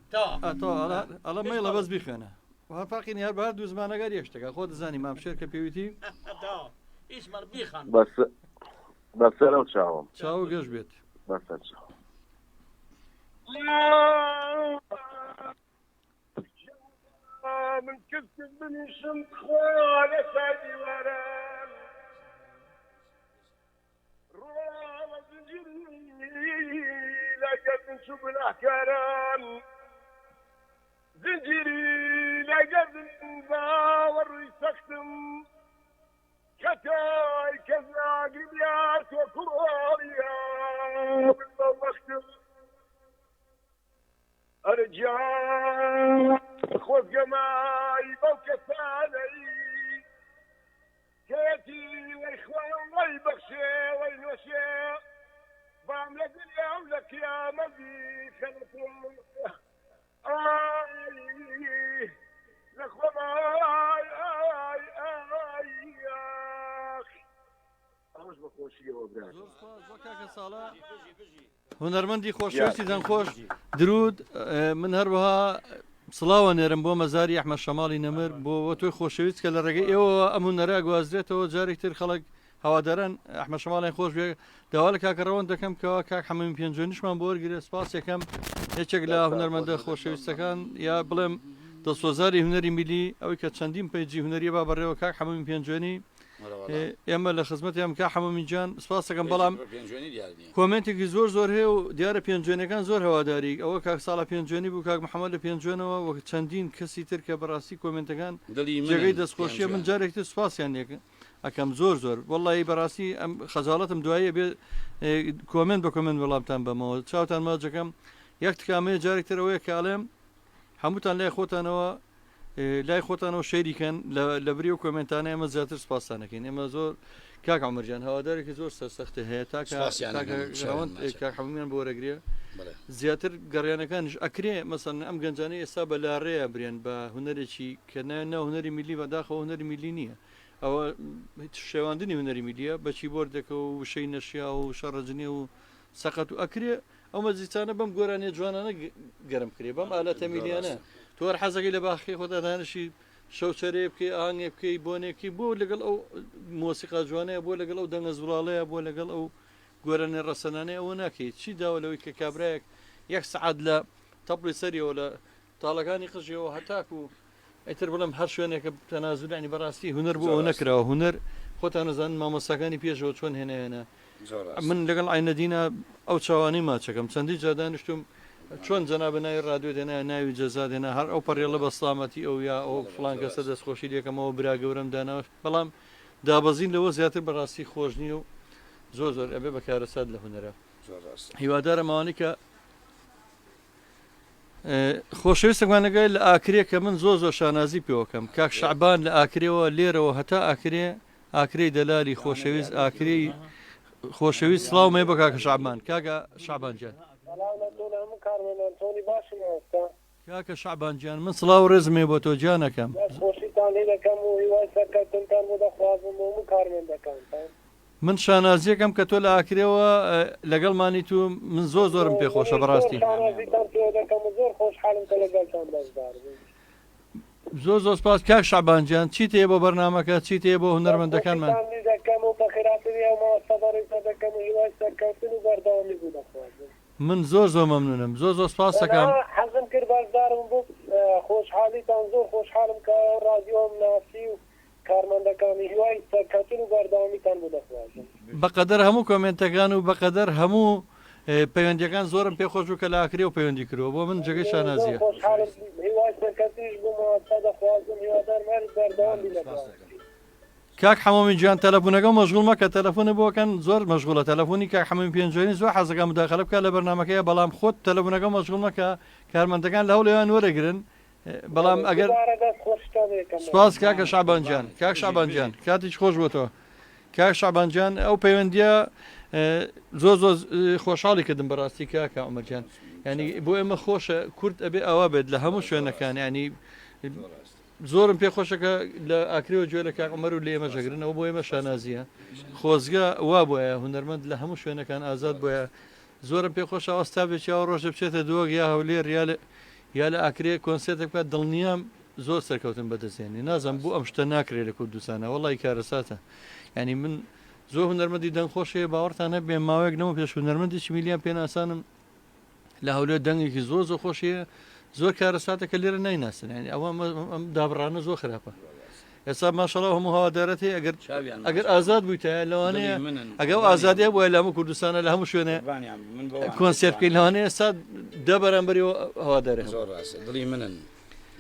ئەڵە مەیڵە بەس بیخێنە فاقینی هەر بەهار دوو زمانەگەر یەکشتەکە خۆ دەزانی مامشێر کە پێویستی هیچ مەڵ بیخان بەسەر ئەو چاوم چاو گەشت بێت بەسەر چاو من كنت بني شمت خوالة سادي وران روالة زنجيري لقد نشوف الأحكاران زنجيري لقد نباور يستخدم كتاي كذا قبيات وكروريا بالمختم أرجع خذ جماي بوكساني كيتي والإخوان الله يبخشي وينوشي بعملك اليوم لك يا مدي خلفهم لك وماي ئەوش بە خۆشیەوە برا هونەرمەندی خۆشەویستی دەنگخۆش درود من هەروەها سڵاوە نێرم بۆ مەزاری ئەحمەد شەماڵی نەمر بۆ تۆی خۆشەویست کە لە ڕێگەی ئێوە ئەمون نەرا گوازرێتەوە جارێکتر خەڵک هەواداران ئەحمەد شەماڵیان خۆش بێ داوا لە کاکەڕەوەن دەکەم کەەوە کاک حەمەمی پێنجۆنیشمان بۆ وەرگرێت سپاس یەکەم یەکێک لە هونەرمەندە خۆشەویستەکان یا بڵێم دەسۆزاری هونەری میلی ئەوەی کە چەندین پەیجی هونەریە با بەڕێوە کاک حەمەمی پێنجۆنی ئێمە لە خزمەتیان کا حەمەمی جان سپاس دەکەم بەڵام کۆمنتێکی زۆر زۆر هەیە و دیارە پێنجۆنەکان زۆر هەواداری ئەوە کاک ساڵە پێنجۆنی بوو کاک محەممەد لە پێنجۆنەوە وەک چەندین کەسی تر کە بەڕاستی کۆمنتەکان جێگەی دەستخۆشیە من جارێکتر سوپاسیان لێکە ئەەکەم زۆر زۆر وەڵی بەڕاستی ئەم خەجاڵەتم دوایە بێ کۆمنت بە کۆمنت وەڵامتان بەمەوە چاوتان ماجەکەم یەک تکامەیە جارێکتر ئەوەیە کاڵێم هەمووتان لای خۆتانەوە لای خۆتانەوە شەریکەن لە بری و کۆمنتانە ئێمە زیاتر سپاسانەکەین ئێمە زۆر کاک عومەرجان هەوادارێکی زۆر سەرسەختە هەیە تا حەمومیان بۆ وەرەگرێ زیاتر گەڕیانەکانش ئەکرێ مەسەن ئەم گەنجانەی ئێستا بە لاڕێە برێن بە هونەرێکی کە نە هونەری میلی بەداخەوە هونەری میلی نییە ئەوە شێواندنی هونەری میلیە بەچی بۆردەکە و وشەی نەشیا و شەڕەجنێ و سەقەت و ئەکرێ ئەو مەزیچانە بەم گۆرانێ جوانانە گەرم کرێ بەم ئالەتە میلیانە تۆ حەزەکەی لە باخی خۆدا دانشی شەوچەرێ بکەی ئاهەنگێ بکەی بۆنێکی بۆ لەگەڵ ئەو مۆسیقا جوانەیە بۆ لەگەڵ ئەو دەنگە زوڵاڵەیە بۆ لەگەڵ ئەو گۆرانێ ڕەسەنانەیە ئەوە ناکەیت چی داوە کە کابراایەک یەک سعات لە تەپڵی سەریەوە لە تاڵەکانی قژیەوە هەتاک و ئەیتر بڵم هەر شوێنێکە تەنازولانی بەڕاستی هونەر بۆ ئەو نەکراوە هونەر خۆتان نەزان مامۆساکانی پێشەوە چۆن هێنەهێنە من لەگەڵ ئاینەدینە ئەو چاوانی ماچەکەم چەندی جادانیشتم چۆن جەنابنای ڕادیۆ دێنا ناوی جەزا دێنا هەر ئەو پەڕێڵە بە سلامەتی ئەو یا ئەو فلان کەسە دەستخۆشی دێکەمەوە برا گەورم داناوە بەڵام دابەزین لەوە زیاتر بەڕاستی خۆشنی و زۆر زۆر ئەبێ بەکارەسات لە هونەرە هیوادارە ماوانی کە خۆشەویستەکانەگەی لە ئاکرێ کە من زۆر زۆر شانازی پێوەکەم کاک شعبان لە ئاکرێەوە لێرەوە هەتا ئاکرەی دەلالی خۆشەویست ئاکرەی خۆشەویست سڵاومێ بە کاکە شعبان کاکە شعبانجان کاکە شعبانجان من سڵاو ڕێزمێ بۆ تۆ جانەکەم من شانازیەکەم کە تۆ لە ئاکرێەوە لەگەڵمانی تو من زۆر زۆرم پێخۆشە بەڕاستی زۆر زۆر سپاس کاک شعبانجان چیت هەیە بۆ بەرنامەکە چیت هەیە بۆ هونەرمەندەکانمان من زۆر زۆر مەمنونم زۆر زۆر سپاس دەکەم حەزم کرد بەشدارم بوو خۆشحالیتان زۆر خۆشحالم کە ڕادیۆم ناسی و کارمەندەکانی بەقەدەر هەموو کۆمنتەکان و بەقەدەر هەموو پەیوەندیەکان زۆرم پێ خۆش و کە لە ئاکرێ و پەیوەندی کردەوە بۆ من جگەی شانازیە کاک حەمەمی گیان تەلەفۆنەکە مەشغوڵ مەکە تەلەفۆنە بۆکەن زۆر مەشغوڵە تەلەفۆنی کاک حەمەمی پێنجێنی زۆر حەزەکە مداخەلە بکات لە بەرنامەکەیە بەڵام خۆت تەلەفۆنەکە مەشغوڵ مەکە کارمەندەکان لە هەوڵێیان وەرەگرن بەڵام ئەگەر سپاس کاکە شعبانجان کاک شعبانجان کاتیش خۆش بۆتەوە کاک شعبانجان ئەو پەیوەندیە زۆر زۆر خۆشحاڵی کردم بەڕاستی کاکە عومەرجان ینی بۆ ئێمە خۆشە کورد ئەبێ ئەوە بێت لە هەموو شوێنەکان ینی زۆرم پێ خۆشەکە لە ئاکرێەوە گوێ لە کاک عومەر و لە ئێمە ژەگرنەوە بۆ ئێمە شانازیە خۆزگە وا بۆیە هونەرمەند لە هەموو شوێنەکان ئازاد بۆیە زۆرم پێ خۆش ئەوەستا بێکی ئەو ڕۆژە بچێتە دۆک یا هەولێر یا لە ئاکرێ کۆنسێتە بکات دڵنیام زۆر سەرکەوتن بەدەستێنی نازم بوو ئەم شتە ناکرێت لە کوردستانە وەڵی کارەساتە ینی من زۆر هونەرمەندی دەنگخۆشەیە باوەڕتانە بێ ماوەیەک نەوە پێش هونەرمەندی میلیان پێناسانم لە هەولێر دەنگێکی زۆر زۆر خۆشیە زۆر کارەساتە کە لێرە نایناسن ینی ئەوە ئەم دابڕانە زۆر خراپە ئێستا ماشەڵا هەموو هەوادارەتی ئەگەر ئازاد بوویتە لەوانەیە ئەگەڵ ئازادیە بۆە لە هەموو کوردستانە لە هەموو شوێنێ کۆنسێرت بکەین لەوانەیە ئێستا دە بەرامبەریەوە هەوادارە دڵی منن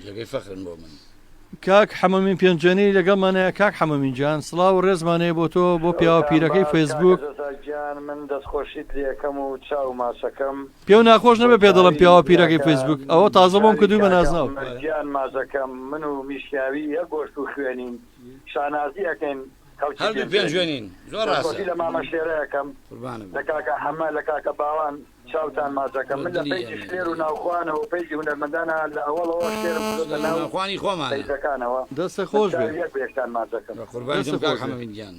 جێگەی فەخرن بۆ من کاک حەمەمین پێنجێنی لەگەڵمانەیە کاک حەمەمین گیان سڵاو و ڕێزمانەیە بۆ تۆ بۆ پیاوە پیرەکەی فەیسبوک من دەستخۆشیت لەکەم و چاو ماسەکەم پێ و ناخۆش نەبێ پێ دەڵم پیاوە پیرەکەی فەیسبوک ئەوە تازە بۆم کردووی بە نازناو گیان مازەکەم من و میشکاوی یەک گۆشت و خوێنین شانازیەکەین هەردوو پێنجێنین زۆر ڕاستە لە مامە شێرەیەکەم لە کاکە حەمە لە کاکە باوان چاوتان مازەکەم من لە پێیجی شێر و ناوخوانەوە و پێیجی هونەرمەندانە لە ئەوڵەوە شێرم ناوخوانی خۆمان پەیجەکانەوە دەستە خۆش بێ بێشتان مازەکەم قوربانی کاک حەمەمی گیان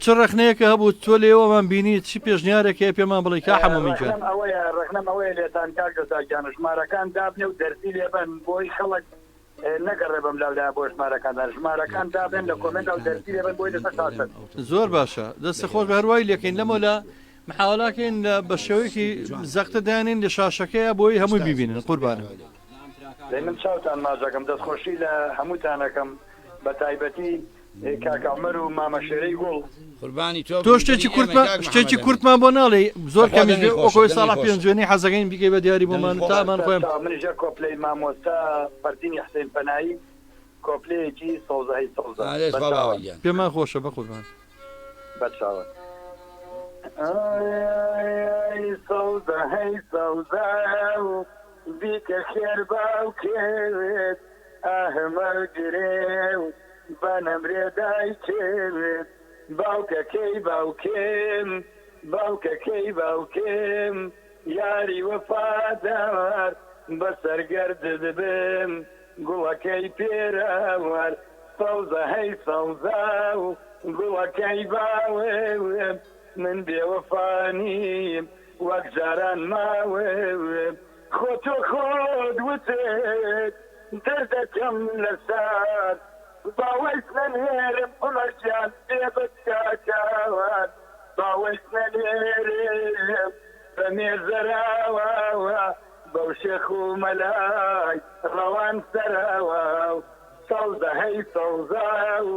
چ ڕخنەیەکە هەبوو تۆ لێوەمان بینی چی پێشنیارێکە پێمان بڵێ کا حەمەمی گیان ئەوەیە ڕخنەم ئەوەیە لێتان کاک دەساگیان ژمارەکان دابنێ و دەرسی لێبن بۆی خەڵک نەگەڕێ بەم لاودا بۆ ژمارەکاندان ژمارەکان دابن لە کۆمنت و دەرسی لێبن بۆی لەسەر تاسن زۆر باشە دەستە خۆش هەروای لەکەین لەمەلا محاولاکەین بە شێوەیەکی زەختە دانین لە شاشەکەیە بۆی هەمووی ببینن قوربانە من چاوتان مازەکەم دەستخۆشی لە هەمووتانەکەم بە تایبەتی کاکە عومەر و مامە شێرەی گوڵ قوربانی تۆ شتێکی کورتمان بۆ ناڵێ زۆر کەمی ئۆکۆی ساڵا پێنجێنی حەزەکەین بیکەی بە دیاری بۆمان تامان خۆم منیژە کۆپلەی مامۆستا فەردینی حسین پەنایی کۆپلەیەکی سەوزەهی سەوزە پێمان خۆشە بە قوربان بەچاوە سەوزەهەی سەوزە و بیکە خێر باوکێوێت ئاهمەر گرێ و بەنەمرێ دایکێوێت باوکەکەی باوکێم باوکەکەی باوکێم یاری وەفادار بەسەرگەرد دەبم گوڵەکەی پێراوەر سەوزەهەی سەوزە و گوڵەکەی باوێم من بێوەفانیم وەک جاران ماوێم خۆ تۆ خۆت وتێت دەردەکەم لەسەر باوەیت نەنێرم قوڵەجیان دێبت کاکاوان باوەیت نەنێرم بە مێزەراوەوە بەو شێخ و مەلای ڕەوان سەراوە سەوزەهەی سەوزە و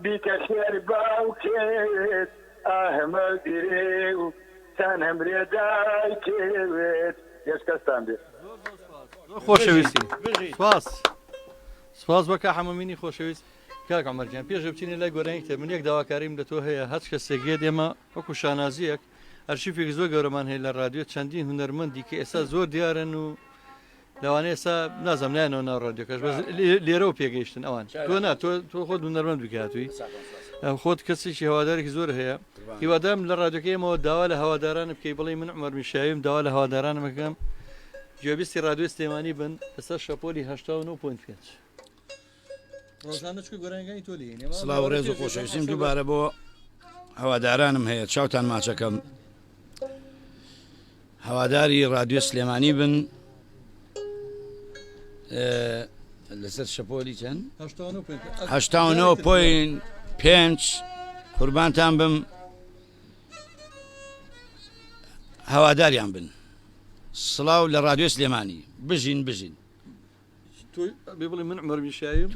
بیکە خێر باوکێت ئاهمە گرێ و چەند هەمرێ دایکێوێت هێشکەستان بێت خۆشەویستی سپاس بەکە حەمەمینی خۆشەویست کاک عومەرجان پێش بچینە لای گۆرانیکتە من یەک داواکاریم لە تۆ هەیە هەچ کەسێک ئێمە وەکو شانازیەک ئەرشیفێک زۆر گەورەمان هەیە لە رادیۆ چەندین هونەرمەندی کە ئێستا زۆر دیارن و لەوانەیە ئێستا نازەم نایەنەوە ناو رادیۆکەش لێرەوە پێگەیشتن ئەوان تۆ خۆت هونەرمەند بکاتووی خۆت کەسێکی هەوادارێکی زۆر هەیە هیوادارم لە رادیۆکەیەمەوە داوا لە هەوادارانە بکەی بڵێ من عومەر میشاویم داوا لە هەوادارانە مەکەم گوێبیستی رادیۆ سلێمانی بن لەسەر شەپۆلی 89.5 ڕۆژانە چکە گۆرانەکانی تۆ لێ سڵاو و ڕێز و خۆشەویستیم دووبارە بۆ هەوادارانم هەیە چاوتان ماچەکەم هەواداری رادیۆ سلێمانی بن لەسەر شەپۆلی چەند 89.5 قوربانتان بم هەواداریان بن سڵاو لە رادیۆ سلێمانی بژین تۆ بيقول من عمر مشايم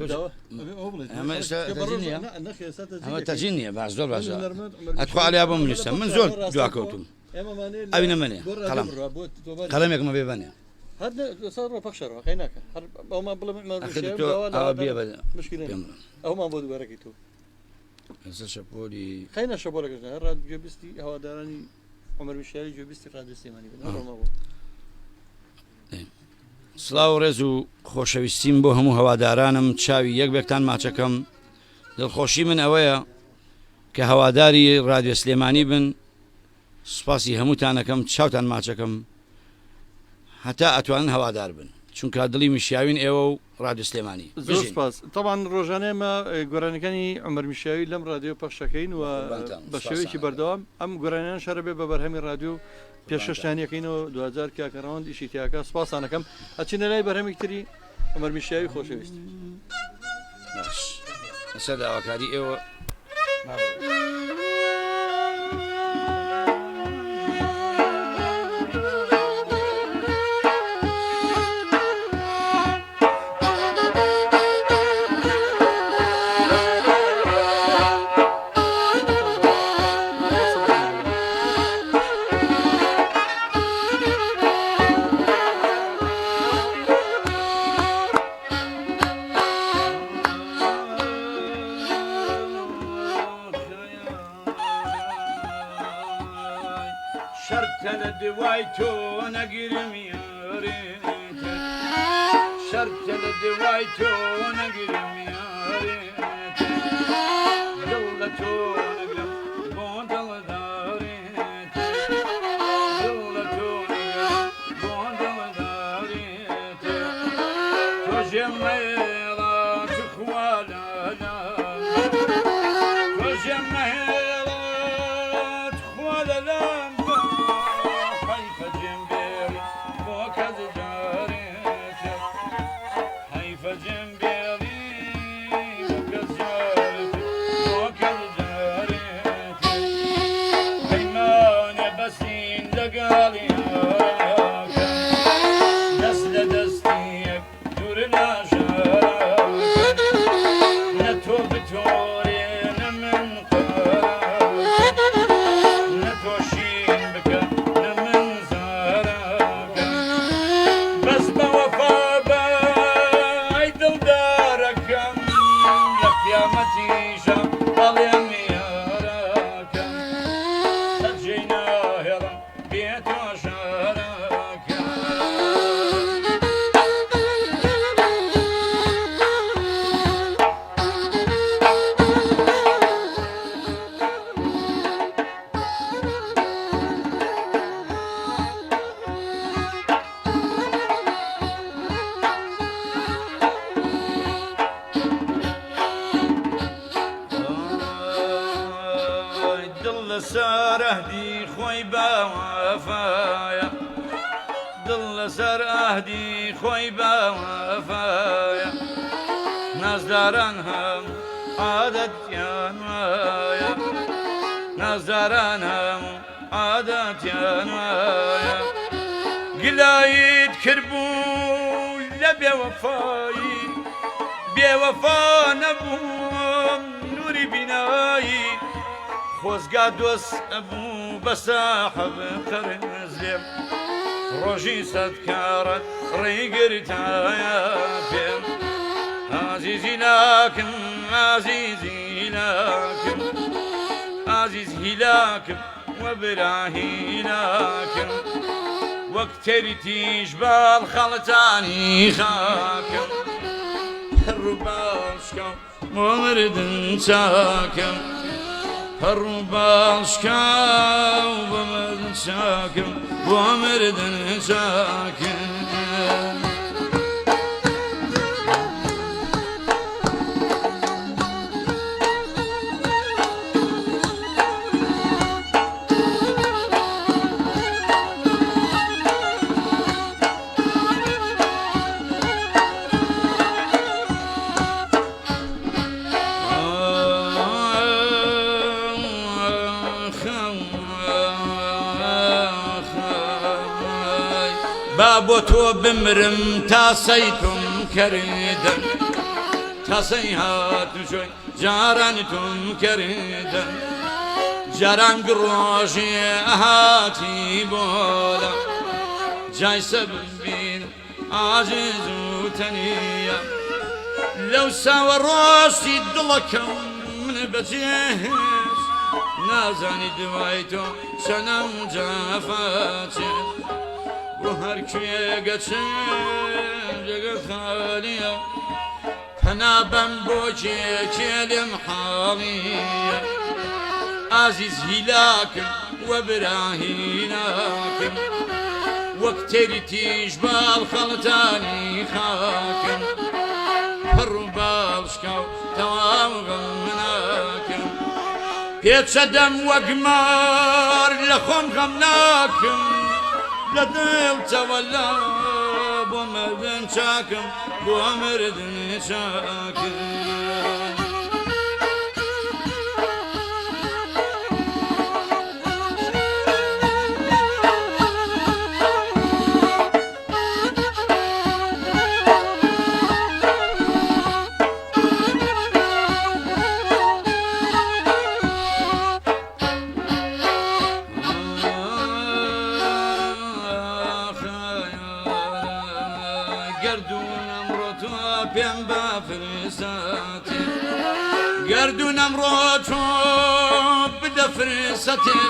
ئەمە ئێستا تەجین نییە؟ ئەمە ئەمە تەجین نییە باش زۆر باشە ئەتخوا علیا بۆ منیستە من زۆر دواکەوتم ئەوی نەمەنێ قەڵەمێکمە بێ بەنێ هذا صار فخشر خيناك او ما بلا ما مشكله او ما بود بركيتو هسه شپۆلی خينا شبولك راد جبستي هوا داراني عمر مشاري جبستي راد السيماني سڵاو ڕێز و خۆشەویستیم بۆ هەموو هەوادارانم چاوی یەک بێکتان ماچەکەم دڵخۆشی من ئەوەیە کە هەواداری رادیۆ سلێمانی بن سوپاسی هەمووتانەکەم چاوتان ماچەکەم هەتا ئەتوانن هەوادار بن چونکە دڵی مشیاوین ئێوە و رادیۆ سلێمانی زۆر سپاس طبعا ڕۆژانەمە گۆرانەکانی عمر مشاوی لەم رادیۆ پەخشەکەین و بە شێوەیەکی بەردەوام ئەم گۆرانیان شەرە بێ بە بەرهەمی رادیۆ پێششتانیەکەینەوە 2000 کاکەڕەوەند ئیشی تیاکە سپاسانەکەم ئەچینە لای بەرهەمێکتری عمر مشاوی خۆشەویست لەسەر داواکاری ئێوە شرط دوای تو نگیرم یاریت شرط دوای تو نگیرم یاریت دل تو نگیرم با دل داریت دل تو نگیرم با دل داریت تو جمیلا تو خوالا تو جمیلا تو خوالا سرهدي خوي بوفايا دل سر اهدي خوي بوفايا ناس دارنهم عادت يانوايا ناس دارنهم عادت يانوايا قلايد كربو لبي وفاي بوفا نبوم نوري بناي خۆزگا دۆست ئەبوو بە ساحەب قەرزێم ڕۆژی سەد کارەت ڕێگرتایە پێم ئازیزی لاکم ئازیزی لاکم ئازیزی لاکم وە براهی لاکم وەک تێری تیژ باڵ خەڵەتانی خاکم هەڕوو باشکەم بۆ مردن چاکم هەڕوو باشکە و بە مردن چاکم بۆ مردن چاکم با بۆ تۆ بمرم تا سەیتم کردن تاسەی هاتوچۆی جاران تۆم کردن جاران گڕۆژێ ئەهاتی بۆڵە جای سەبم بین عاجز و تەنیە لەو ساوە ڕۆستی دڵەکەم من بەجێهێش نازانی دوای تۆ چەنەم جافاچێت بۆ هەر کوێگە چێن جگە خالیە پەنابەم بۆ کێکێ لێم حاڵیە ئازیز هیلاکم وە براهیناکم وەک تێری تیژ باڵ خەڵتانی خاکم پڕ و باڵشکا و تەواو غەم مناکم پێچەدەم وەک مار لە خۆم غەم ناکم لە دڵ چەوەلا بۆ مردن چاکم بۆ مردن چاکم گردون ئەمڕۆ تۆ بدە فرسەتێ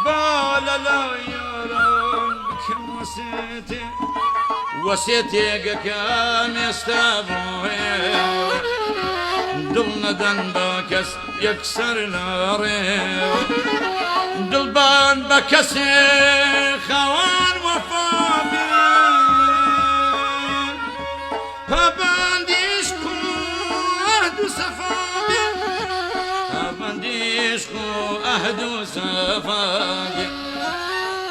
با لەلای یاران بکەم وەسێتێ وەسێتێگەکەم ئێستا بۆیە دڵ نەدەن بە کەس یەکسەر لە ڕێوە دڵبان بە کەسێ خاوەن وەفا بێ پابەندیش کو ئەهد و سەفا عشق و ئەهد و سەفاگێ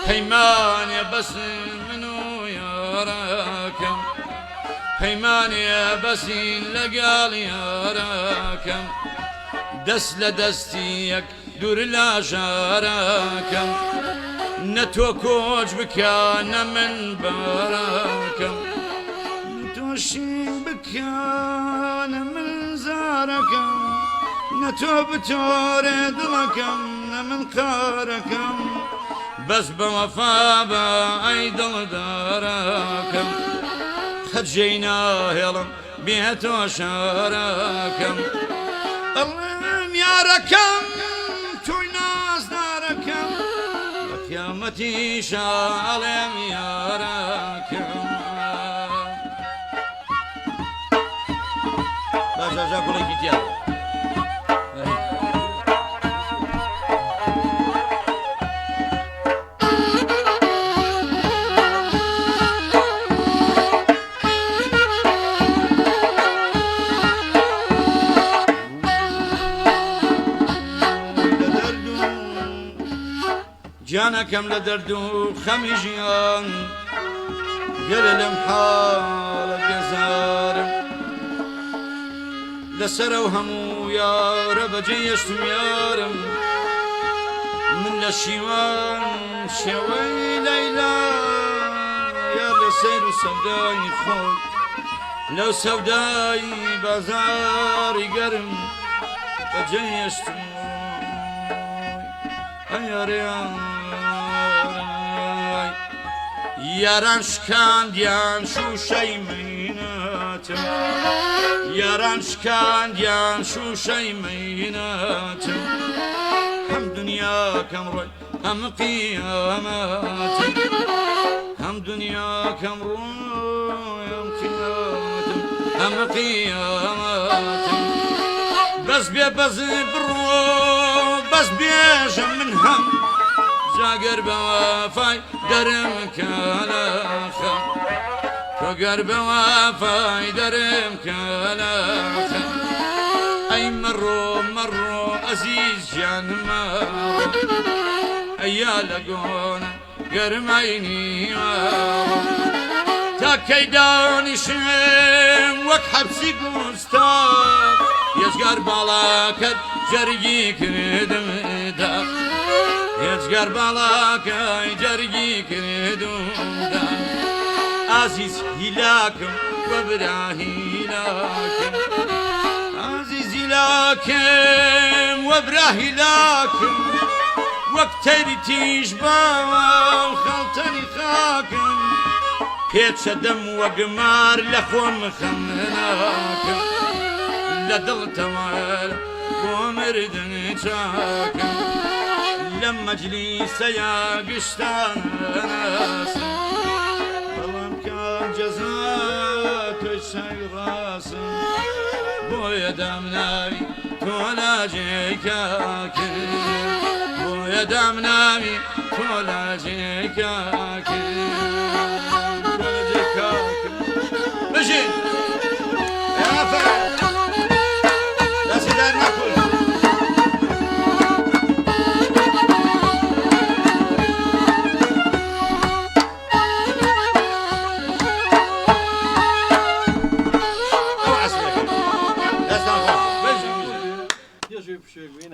پەیمانێ بەسن من و یاراکەم پەیمانێ بەسین لەگەڵ یاراکەم دەست لە دەستی یەک دوور لە ژاراکەم نە تۆ کۆچ بکە نە من باراکەم نە تۆ شین بکە نە من زارەکەم نە تۆ بتۆرێ دڵەکەم نە من قارەکەم بەس بە وەفا بە ئەی دڵدارەکەم خەجێی ناهێڵم بێتۆ شارەکەم ئەڵێم یارەکەم تۆی نازدارەکەم بە قیامەتی شاڵێم یارەکەم باشە گوڵێکی تیا جانەکەم لە دەرد و خەمی ژیان گەلە لەم حاڵە بێزارم لەسەرە و هەموو یارە بەجێ هێشتم یارم من لە شیوان شێوەی لەیلا یار لە سەیر و سەودای خۆی لەو سەودای بازاری گەرم بەجێ هێشتم ئەیارێان یاران شکاندیان شوشەی مینەتم یاران شکاندیان شوشەی مینەتم هەم دنیاکەم ڕۆی هەم قیامەتم هەم دنیاکەم ڕۆی هەم قیامەتم هەم قیامەتم بەس بێ بەز بڕۆ بەس بێژە من هەم جاگەر بە وەفای دەرم کەلەخەم تۆگەر بە وەفای دەرم کەلەخەم ئەی مەڕۆ مەڕۆ ئەزیز گیانمە ئەیا لە گۆنە گەرمەینیوە تاکەی دانیشم وەک حەبسی گوستاف هێزگار باڵاکەت جەرگی کردمدا هێزگار باڵاکەی جەرگی کردمدا ئازیز هیلاکم وبراهي لكن عزيزي لكن وبراهي لكن وقتي تيجبا وخلطني خاكم بيتش دم وقمار لخون مخمناكم لدل تمال ومردن شاكم لما جليس يا قشتان ناس طلب كان جزاك الشي راسم بويا دامناوي تولا جيكاكم بويا دامناوي تولا جيكاكم مشي يا فرع لا سيدان ناكل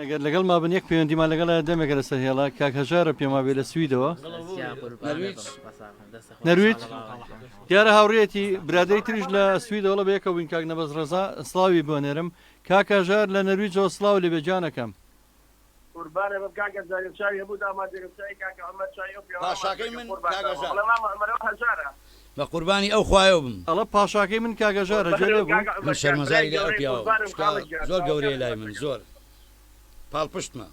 ئەگەر لەگەڵ ما بن یەک پەیوەندیمان لەگەڵ دەمێکە لەسەر هێڵا کاک هەژارە پێما بێ لە سویدەوە نەرویج دیارە هاوڕێتی برادری تریش لە سویدەوەڵە بەیەکە بووین کاک نەبەز ڕەزا سڵاوی بۆ نێرم کاک هەژار لە نەرویجەوە سڵاو لێ بێجانەکەم قوربانە بە کاکە زاریچاوی هەبوو دامادێرچای کاکە ئەمەد چای پاشاکەی من کاک هەژار هەژارە بە قوربانی ئەو خوایەوە بم ئەڵە پاشاکەی من کاک هەژارە جێرە بوو من شەرمەزاری لە ئەو پیاوە زۆر گەورەیە لای من زۆر پاڵپشتمە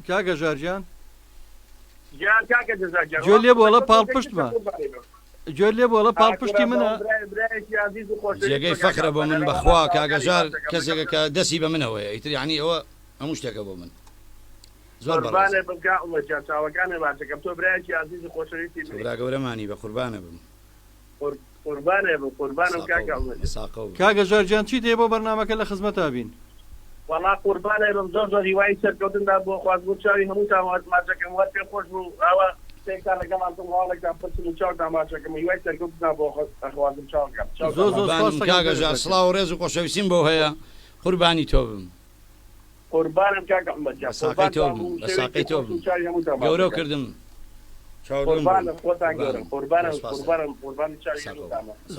کاک هەژارجان گوێ گوێ لێ بۆڵە پاڵپشتمە گوێ لێ بۆڵە پاڵپشتی منە جێگەی فەخرە بۆ من بەخوا کاک هەژار کەسێکە کە دەستی بە منەوەیە ئیتر یعنی ئەوە هەموو شتێکە بۆ من زۆر چاوەکانە باشەکەم تۆ برایکی عزیز خۆشەویستی برا گەورەمانی بە قوربانە بم قوربانە بم قوربانم کاکە کاک هەژارجان چی دێ بۆ بەرنامەکە لە خزمەتا بین وەڵا قوربانە بم زۆر زۆر هیوای سەرکەوتندا بۆ خوازبوو چاوی هەمووتان ماچەکەم وەر پێ خۆش بوو ئەوە شتێکتان لەگەڵان هەواڵێکتان پرسم و چاوتان ماچەکەم هیوای سەرکەوتندا بۆ خوازم چاوەکەم کاک هەژار سڵاو و ڕێز و خۆشەویستیم بۆ هەیە قوربانی تۆ بم قوربانم کاکە ساقەی تۆ بم گەورە کردم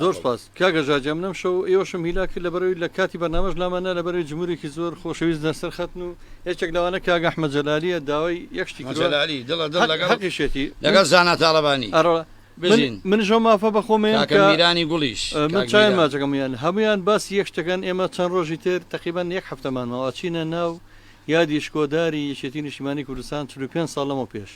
زۆر سپاس کاک هەژارجان منەم شەو ئێوەشم هیلا کرد لەبەرەوەی لە کاتی بەرنامەش لامانە لەبەرەوەی جمهوریەکی زۆر خۆشەویست دەسەر خەتن و هیچێک لەوانە کاک ئەحمەد جەلالیە داوای یەکشتی حەقیشێتی لەگەڵ زانا تاڵەبانی من ژۆ مافە بە خۆمێن کە میرانی گوڵیش من چایان ماچەکەمیان هەمویان باسی یەک شتەکان ئێمە چەند ڕۆژی تر تقریبان یەک هەفتەمانەوە چینە ناو یادی شکۆداری یەکێتی نیشتیمانی کوردستان 45 ساڵ لەمە پێش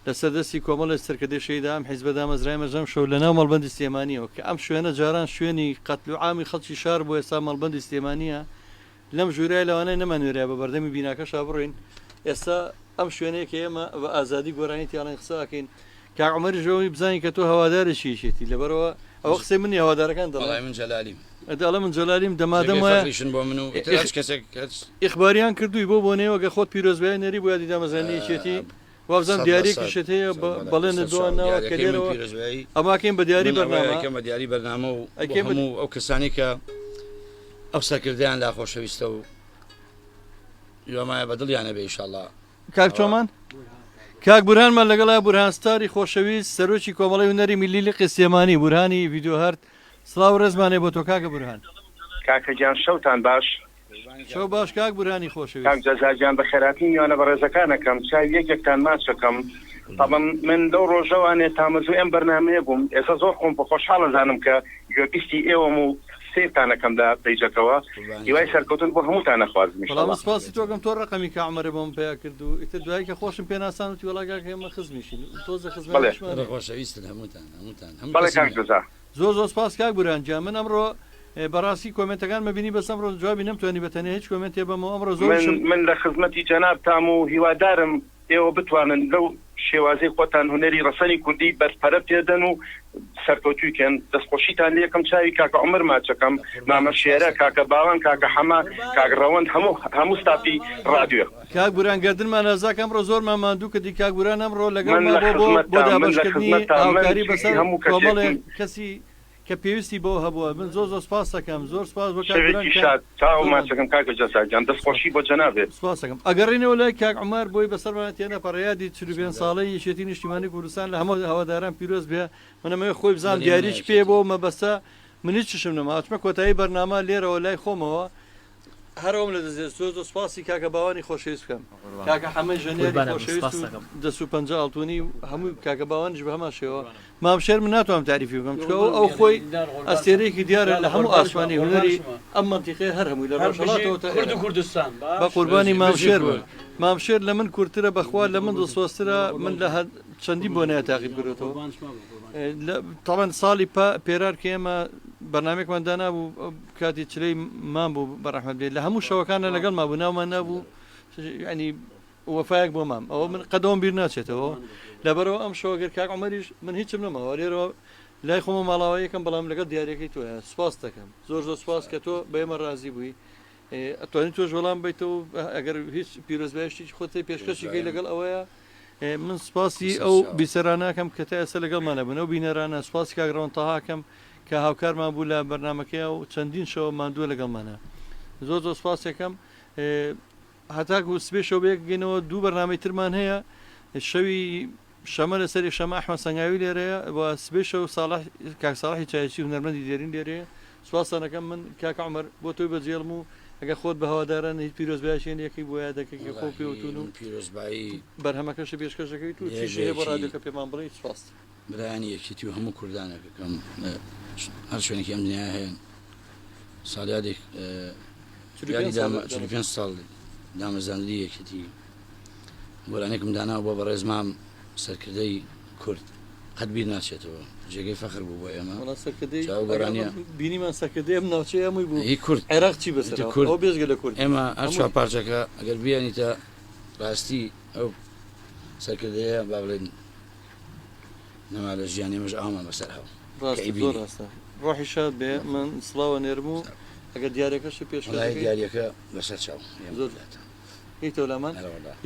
لە سەردەستی کۆمەڵی سەرکردەی شەیدا ئەم حیزبە دامەزرای مەژەم شەو لە ناو مەڵبەندی سلێمانیەوە کە ئەم شوێنە جاران شوێنی قەتل و عامی خەڵکی شار بۆ ئێستا مەڵبەندی سلێمانیە لەم ژوورای لەوانەیە نەمانوێرە بە بەردەمی بیناکەشا بڕۆین ئێستا ئەم شوێنەیە کە ئێمە بە ئازادی گۆرانی تیاڵین قسەکەین کاک عومەری ژەوی بزانین کە تۆ هەوادارێکی شێتی لەبەرەوە ئەوە قسەی منی هەوادارەکان دەڵێ من جەلالیم دەڵێ من جەلالیم دەمادەم وایە بۆ من و کەسێک ئیخباریان کردووی بۆ بۆنەوە گە خۆت پیرۆزبای نەری بۆ یادی دامەزرانی چێتی وابزان دیاریکیشت هەیە بەڵێنە دوانەوە کە لێرەوە ئەماکەین بە دیاری بەرنامەکەم بە دیاری بەرنامە و هەموو ئەو کەسانی کە ئەو سەرکردیان لا خۆشەویستە و یۆمایە بەدڵیانە بێ ئینشاڵڵا کاک چۆمان کاک بورهانمان لەگەڵا بورهانستاری خۆشەویست سەرۆکی کۆمەڵی هونەری میلی لقی سلێمانی بورهانی ڤیدیۆ هەرت سڵاو ڕێزمانێ بۆ تۆ کاکە بورهان کاکە گیان شەوتان باش شەو باش کاک بورهانی خۆشەویست کاک جەزاجیان بە خێراتی میوانە بە ڕێزەکانەکەم چاوی یەکێکتان ماچەکەم طبعا من لەو ڕۆژەوانێ تامەزوو ئەم بەرنامەیە بووم ئێستا زۆر خۆم بە خۆشحاڵە زانم کە گوێبیستی ئێوەم و سێتانەکەمدا پیجەکەەوە هیوای سەرکەوتن بۆ هەمووتانە خوازم سپاسی تۆگەم تۆ ڕقەمی کە عومەرە بۆم پێیا کرد و ئیتر دوایی کە خۆشم پێ ناسان وتی وەڵا ئێمە خزمیشین تۆزە خزمەت خۆشەویستن هەمووتان بەڵێ کاک جەزا زۆر زۆر سپاس کاک بورهان جان من ئەمڕۆ بەڕاستی کۆمنتەکان مەبینی بەسەم ڕۆ جوابی نەمتوانی بەتەنێ هیچ کۆمنتێ بەمەوە ئەمڕۆ زۆر من لە خزمەتی جەناب تام و هیوادارم ئێوە بتوانن لەو شێوازەی خۆتان هونەری ڕەسەنی کوردی بەرپەرە پێدەن و سەرکەوتویکەن دەستخۆشیتان لێکم چاوی کاکە عومەر ماچەکەم مامە شێرە کاکە باوان کاکە حەما کاک ڕەوەند هەموو ستافی ڕادیۆ کاک بورهان گەردنمان ئازاکەم ڕۆ زۆرمان ماندوو کردی کاک بورهان ئەمڕۆ لەگەڵ بۆ دابەشکردنی هاوکاری بەسەر کۆمەڵێک کەسی کە پێویستی بۆ هەبووە من زۆر سپاس دەکەم زۆر سپاس بۆ شەوێکی شاد چاو ماچەکەم کاکە جەسارجان دەستخۆشی بۆ جەنابێت سپاس دەکەم ئەگەڕێنەوە لای کاک عومەر بۆی بەسەرمان تێنە پەڕیادی 45 ساڵەی یەکێتی نیشتیمانی کوردستان لە هەموو هەواداران پیرۆز بێ منەمەوێ خۆی بزانام دیاریش پێ بۆ مەبەستە منی چشم نەما چمە کۆتایی بەرنامە لێرەوە لای خۆمەوە هەرەوەم لە دەزێت زۆر سپاسی کاکە باوانی خۆشەویست بکەم کاکە حەمە ژەنێری خۆشەویست 250 ئەڵتونی هەموو کاکە باوانش بە هەمان شێوە مامشێر من ناتوانم تعریفی بکەم چکە ئەو خۆی ئەستێرەیەکی دیارە لە هەموو ئاسمانی هوەری ئەم منتیقەیە هەر هەمووی لە ڕۆژهەڵاتەوە تا کوردستان بە قوربانی مامشێر بوو مامشێر لە من کورتترە بەخوا لە من دڵسۆسترە من لە چەندین بۆ نایە تاقیب کردێتەوە تاڵەن ساڵی پێرار کە ئێمە بەنامێکمان دانابوو کاتی چلەی مان بوو بەڕەحمەت بێت لە هەموو شەوەکانە لەگەڵ ما بوو ناومان نبوو ینی وەفایەک بۆ مام ئەوە من قەدەوم بیر ناچێتەوە لەبەرەوە ئەم شەوەگەر کاک عومەریش من هیچم نەماوە لێرەوە لای خۆمە ماڵاوایەکەم بەڵام لەگەڵ دیارەکەی تۆە سپاس دەکەم زۆر سپاس کە تۆ بە ئێمە ڕازی بووی ئەتوانیت تۆش وەڵام بیتەوە ئەگەر هیچ پیرۆزبایشتی خۆتی پێشکەشیکەی لەگەڵ ئەوەیە من سپاسی ئەو بیسەراناکەم کە تا ئێستا لەگەڵمانە بن ئەو بینەرانە سپاسی کاگڕۆن تەهاکەم کە هاوکارمان بوو لە بەرنمەکەی و چەندین شەوە ماندووە لەگەڵمانە زۆر سپاسێکم هەتاکو سبێ شەو بێگەینەوە دوو بەرنامەی ترمان هەیە شەوی شەمە لەسەری شەمە ئەحمەد سەنگاوی لێرەیە بە سبێ شەو کاک ساڵحی چایچی هونەرمەندی دێرین لێرەیە سوپاسانەکەم من کاکە عومەر بۆ تۆی بەجێڵم و ئەگە خۆت بە هەواداران هیچ پیرۆزبایشێن یەکەی بۆ یادەکەی خۆ پێوتون و پیرۆزبایی بەرهەمەکەش پێشکەشەکەی تو چێژەیە بۆ ڕادیۆکە پێمان بڵێ سپاس برایانی یەکێتی و هەموو کوردانەکەم هەر شوێنێکی ئەم دنیا هەیە ساڵیادێک 45 ساڵ دامەزاندنی یەکێتی گۆرانێکم داناوە بۆ بەڕێزمام سەرکردەی کورد قەت بیر ناچێتەوە جێگەی فەخر بوو بۆ ئێمە بینیمان سەرکردەی ئەم ناوچەی هەمووی بوو هی کورد عێراق چی بەسەر بێزگە لە کورد ئێمە هەر چوار پارچەکە ئەگەر بیانیتە ڕاستی ئەو سەرکردەیە با بڵێن نەما لە ژیان ئێمەش ئامان بەسەر هەڵ ڕاستە ڕۆحی شاد بێ من سڵاوە نێرم و ئەگەر دیارەکەشی پێشکەشەکەی دیارەکە بەسەر چاو هیتەوە لەمان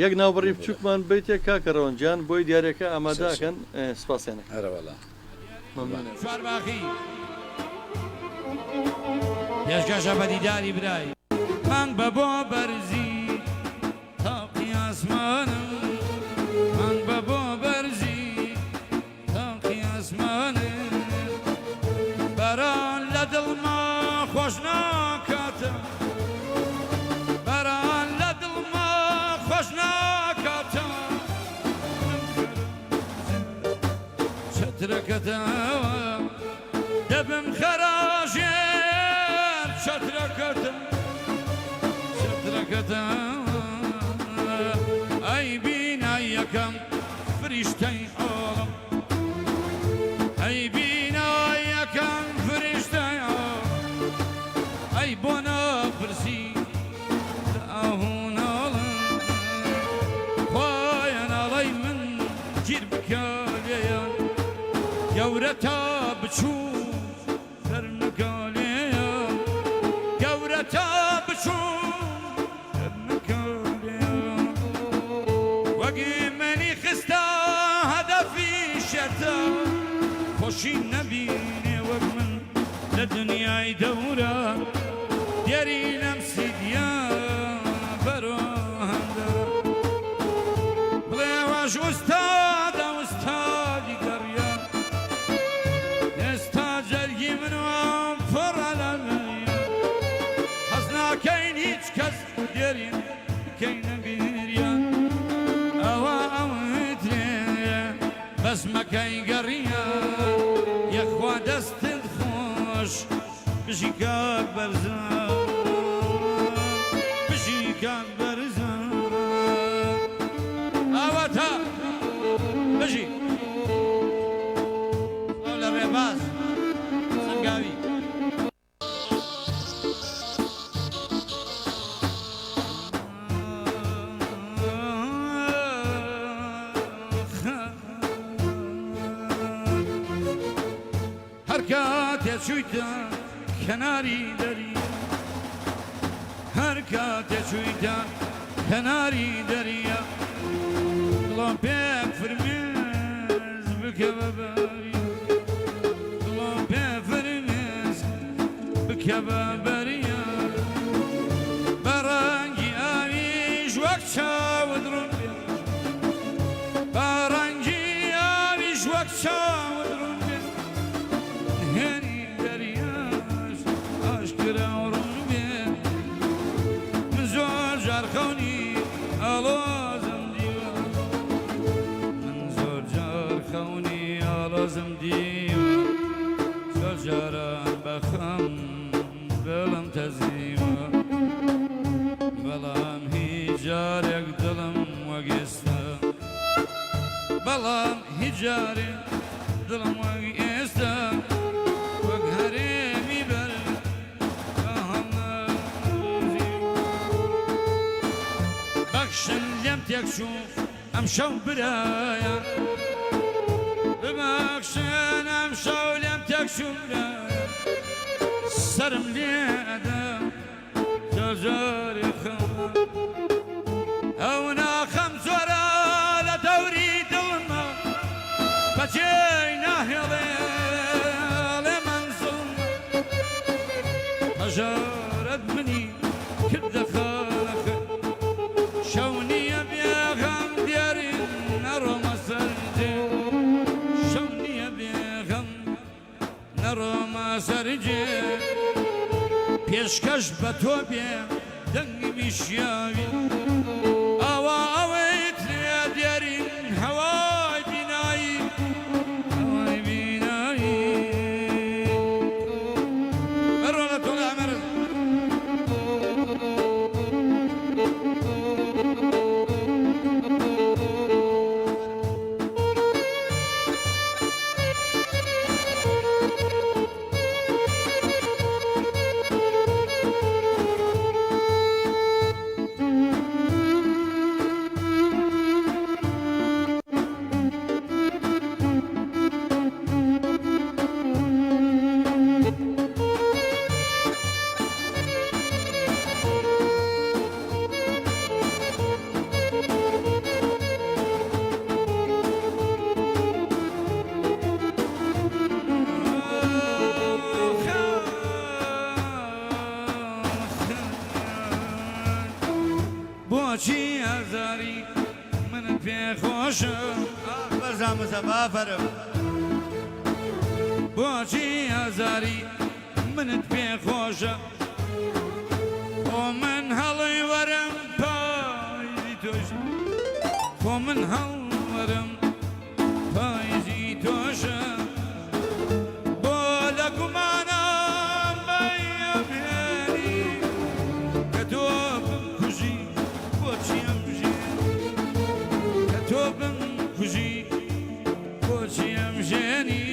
یەک ناوبڕی بچووکمان بیتێک کاکە ڕەوەنجان بۆی دیارەکە ئامادەکەن سپاسیانە هەرەوەڵا چوارباخی پێشکەشە بە دیداری برای مانگ بە بۆ بەرزی تاقی ئاسمانم مانگ بە بۆ بەرزی تاقی ئاسمانم بەران لە دڵما خۆش ناکاتە بەران لە دڵما خۆش ناکاتە چترەکەتەوە دەبم خەراژێر چترەکەتە ئەی بینای یەکەم فریشتەی ئاڵم ئەی بینای یەکەم فریشتەی ئاڵم ئەی بۆ ناپرسی لە ئاهوناڵم خۆیان ئاڵەی من گیر بکە لێیان گەورە تا بچوو فەرمەکەلێیە گەورە تا بچوو فەرمەکەلێیە وەگی منی خستە هەدەفی شێتە خۆشی نەبینێ وەک من لە دنیای دەورە دیاری لەم سیدیا بەرۆهەندە بڵێ واژ ئوستادە ئوستادی گەڕیە ئێستا جەرگی منوام فڕە لە مەریە حەز ناکەین هیچ کەس دیێری بکەینە بیریە ئەوە ئەوترێ بەس مەکەی گەڕیە یەخوا دەستت خۆش بژی کاک بەرزە بژی کاک بەرزە ئەوە تا بژی ئەو لە ڕێباز سەنگاوی هەر کاتێ چوویتە کەناری دەریە هەر کاتێ چوویتە کەناری دەریە دڵۆم پێ فرمێز بکە بە بەریە دڵۆم پێ فرمێز کە بەبەریە بەڕەنگی ئاویش وەک چاوت ڕوون بێ بەڕەنگی ئاویش وەک چاوت ڕوون بێ هێنی دەریاش ئاشکرا و ڕوون بێ من زۆر جار خەونی ئاڵۆزم دیوە من زۆر جار خەونی ئاڵۆزم دیوە زۆر جاران بەخەم دڵم تەزیوە بەڵام هیچ جارێک دڵم وەگێستا بەڵام هیچ جارێک دڵم وەک ئێستا وەک هەرێمی بەر بەهەڵ بەخشن لێم تێک چوو ئەم شەو برایە ببەخشن ئەم شەو لێم تێک چوو برایە سرم لێدە جارێ خەم ئەو ناخەم زۆرە لە دەوری دڵمە بەجێی ناهێڵێ لێ منزڵمە هەژارەت منی کردە خەڵەخە شەو نییە بێغەم دیارین نەڕۆمە سەرجێ شەو نییە بێغەم نەڕۆمە سەرجێ پێشکەش بە تۆ بێ دەنگی میشیاوی ئەوە ئەوەیت لێ دیارین هەوای بینایی هەوای بینایی بەڕۆ لە تۆڵە ئەمەرز بۆچی ئازاری منت پێخۆشە بەرزامەزە بافەرم بۆچی ئازاری منت پێخۆشە خۆ من هەڵی وەرم پایزی تۆشە خۆ من هەڵ وەرم پایزی تۆشە بۆ لە گومانم بەیەبێنی کە تۆ بمکوژی بۆچی ئەمژێنی کە تۆ بمکوژی بۆچی ئەمژێنی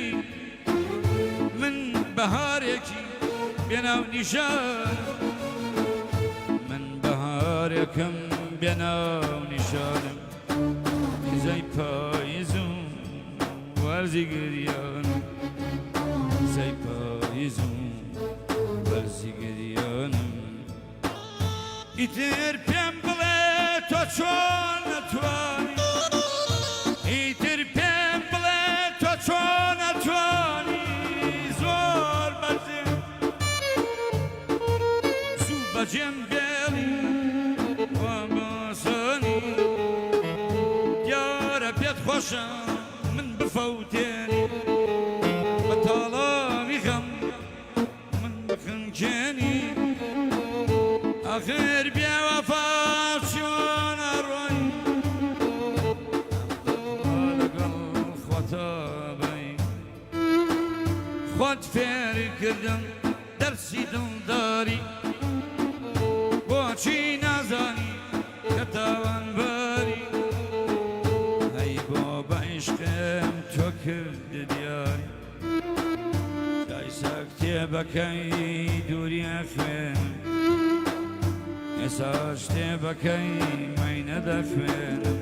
من بەهارێکی بێناو نیشان من بەهارێکم بێناو نیشانم زەی پاییزم وەرزی گریانم زەی پاییزم وەرزی گریانم ئیتر پێم بڵێ تۆ چۆن نەتوانی ئیتر پێم بڵێ تۆ چۆن نەتوانی زۆر بەجێ زوو بەجێم بێڵی وا باسانی دیارە پێت خۆشە من بفەوتێنی بە تاڵاوی غەم من بخنکێنی آخر بێوەفا چۆنە ڕۆی لەگەڵ خۆتابەی خۆت فێری کردم دەرسی دڵداری بۆچی نازانی کە تاوانباری هەی بۆ بە عیشقم تۆ کرد دیاری دایسا کتێبەکەی دووریە خوێن ئێستا شتێبەکەی مەی نەدەخوێنم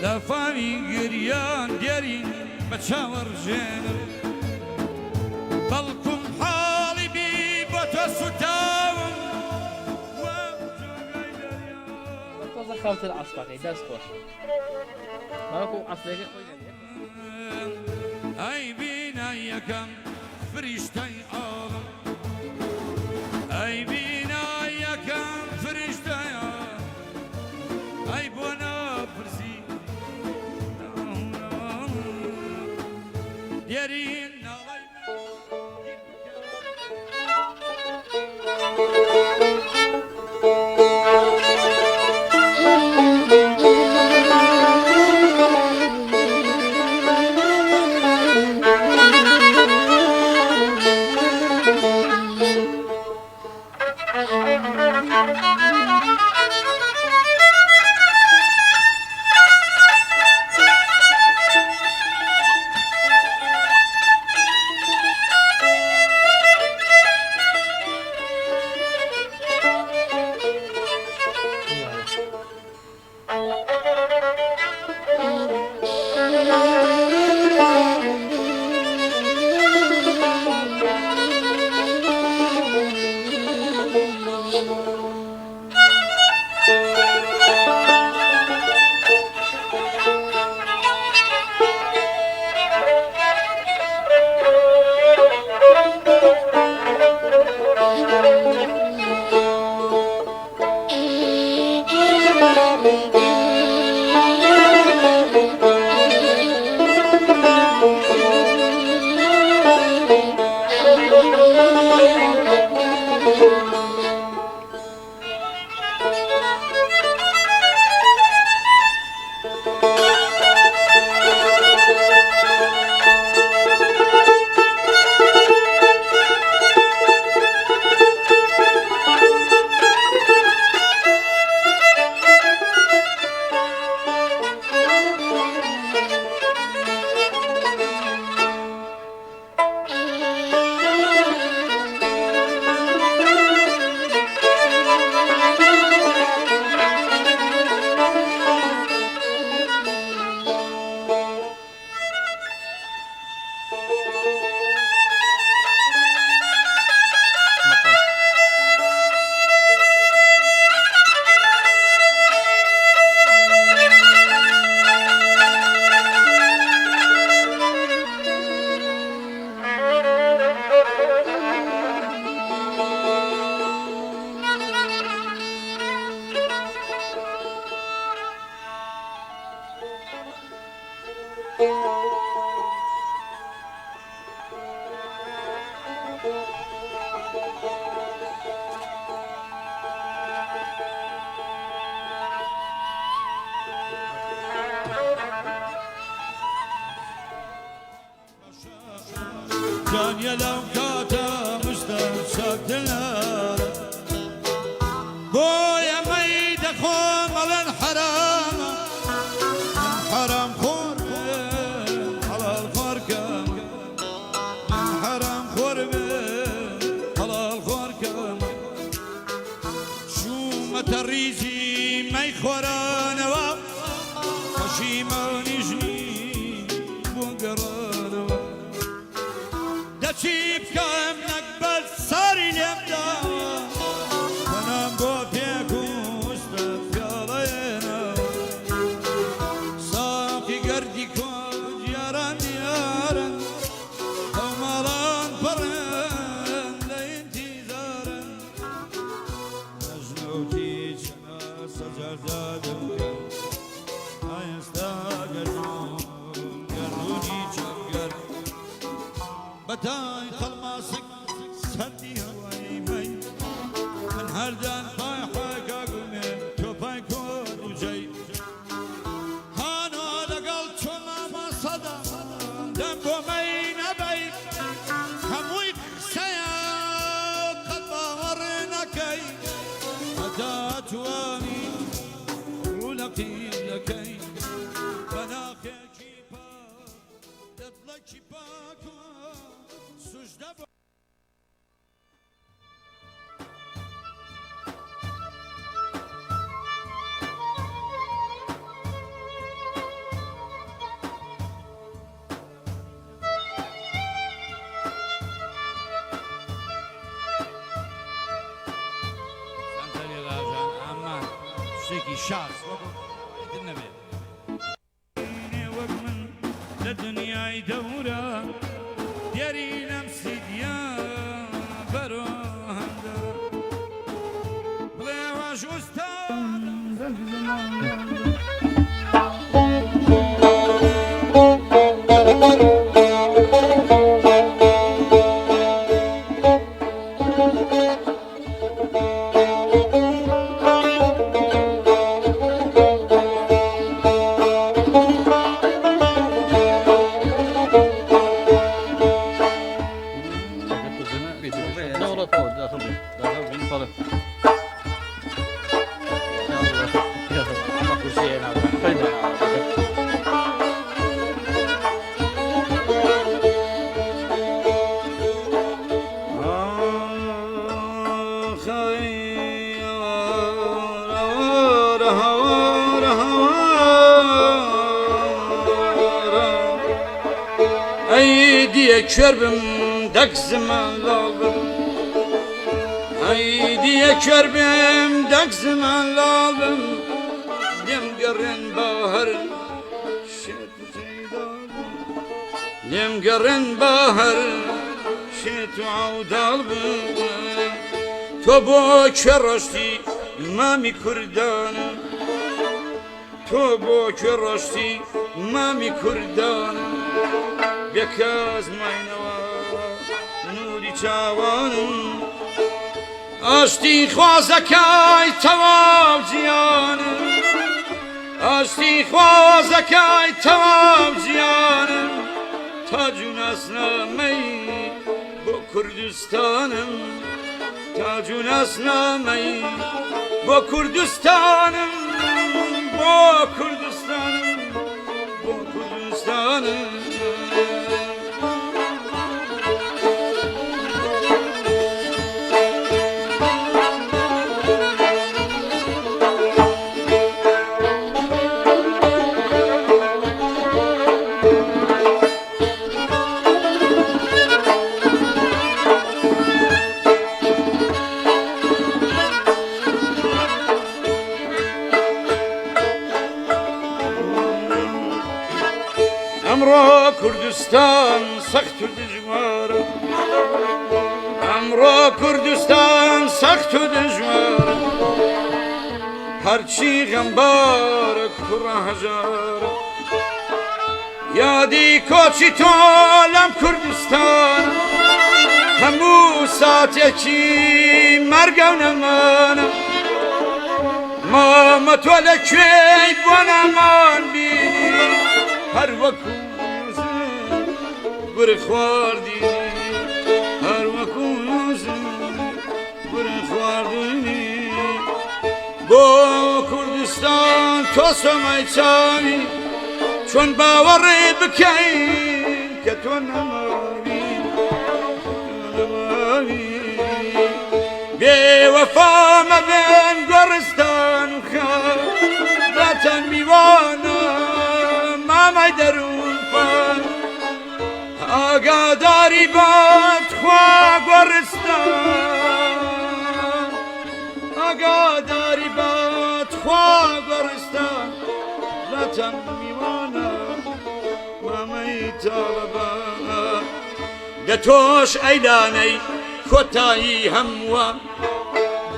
لە فامی گریان دیارین بە چاوەڕژێنم بەڵکوم حاڵی بی بۆ تۆ سوتاوم تۆزە خەوتە عەسپەکەی دەست خۆش بەڵکو عەسپەکەی خۆی ئەی بینایەکەم فریشتەی ئاڵم دیرین ناڵی جانيا لو كاتا مستنشق دلال بويا ميد خوم على الحرام حرام خور على الخركم حرام خور على الخركم شو متريزي ما يخوران وشيماني جني وقران دچیب کم نقبل ساری نبدا کنم با پیکوست پیالاینا ساقی گردی کن یاران یاران کمالان پرن لینتیزارن نجنوتی چنا سجر دادم آیستا گردون گردونی چنگر بتاي خلماسك سدي هواي مي من هردان باي حاجة قلنا توباي كود وجاي هانو لقل شما ما صدى دمبو مين أبي هموي سيا قد باورنا كي أتات واني ولقي لكي بناخي كيبا تطلع كيباكو شاس النبي وقمن للدنيا دورة ديري نمسي ديا بروهندا بلا واش استاد خۆی Körbüm dakzıman lalım Haydiye körbüm dakzıman lalım Dem görün bahar Dem görün bahar Şetu avdalbım Tobo köroşti mami kurdanım Tobo köroşti mami kurdanım Bekaz maynava nuri çavanım Açti khwazakay tawav ciyanım Açti khwazakay tawav ciyanım Tacun asnameyi bu Kürdistanım Tacun asnameyi bu Kürdistanım Bu Kürdistanım Bu Kürdistanım Amro Kurdistan saxtu dijwar Amro Kurdistan saxtu dijwar Harçi gambar kurahjar Yadi koçi tolam Kurdistan Hamu saateki mergavnaman Mama tuale köy banaman bini Her vakit برخواردی هر وکوزم برخواردی با کردستان تو سمای چاوی چون باوری بکی که تو نماوی بی وفا مبین گرستان و خواهد بطن میوانا مامای درون فان آگاداری باد خواه گرستان آگاداری باد خواه گرستان وطن میوانا مامی طالبان دتوش ایلانی کتایی هموا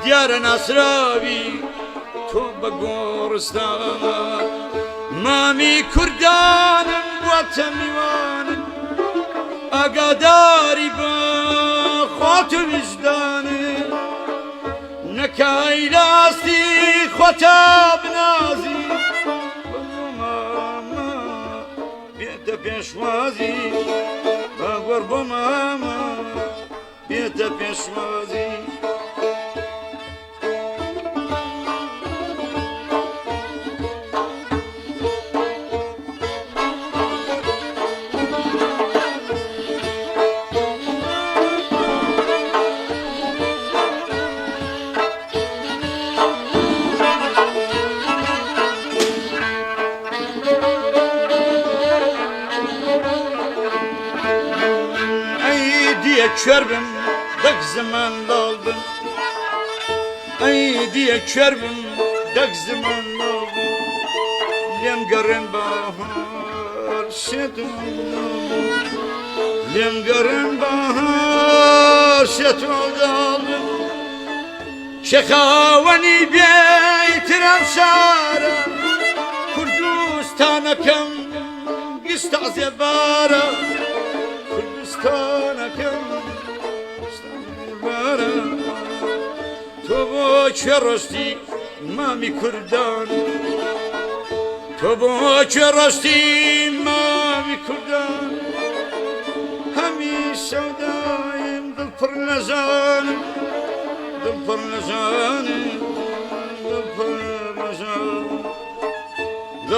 دیار نصراوی تو بگرستان مامی کردانم وطن میوانم آگاداری با خاط وجدانی نکای لاستی خطاب نازی ماما بیت پیشوازی باور با ماما بیت پیشوازی Körbüm dak zaman aldım Ay diye körbüm dak zaman aldım Lem garen bahar şetum Lem garen bahar şetum aldım Şekhavani beytiram şara Kurdistana kem gistazye bara Kurdistana kem تو با چه راستی مامی کردان تو با چه راستی مامی کردان همیشه دایم دل پر نزانم دل پر نزانم دل پر نزانم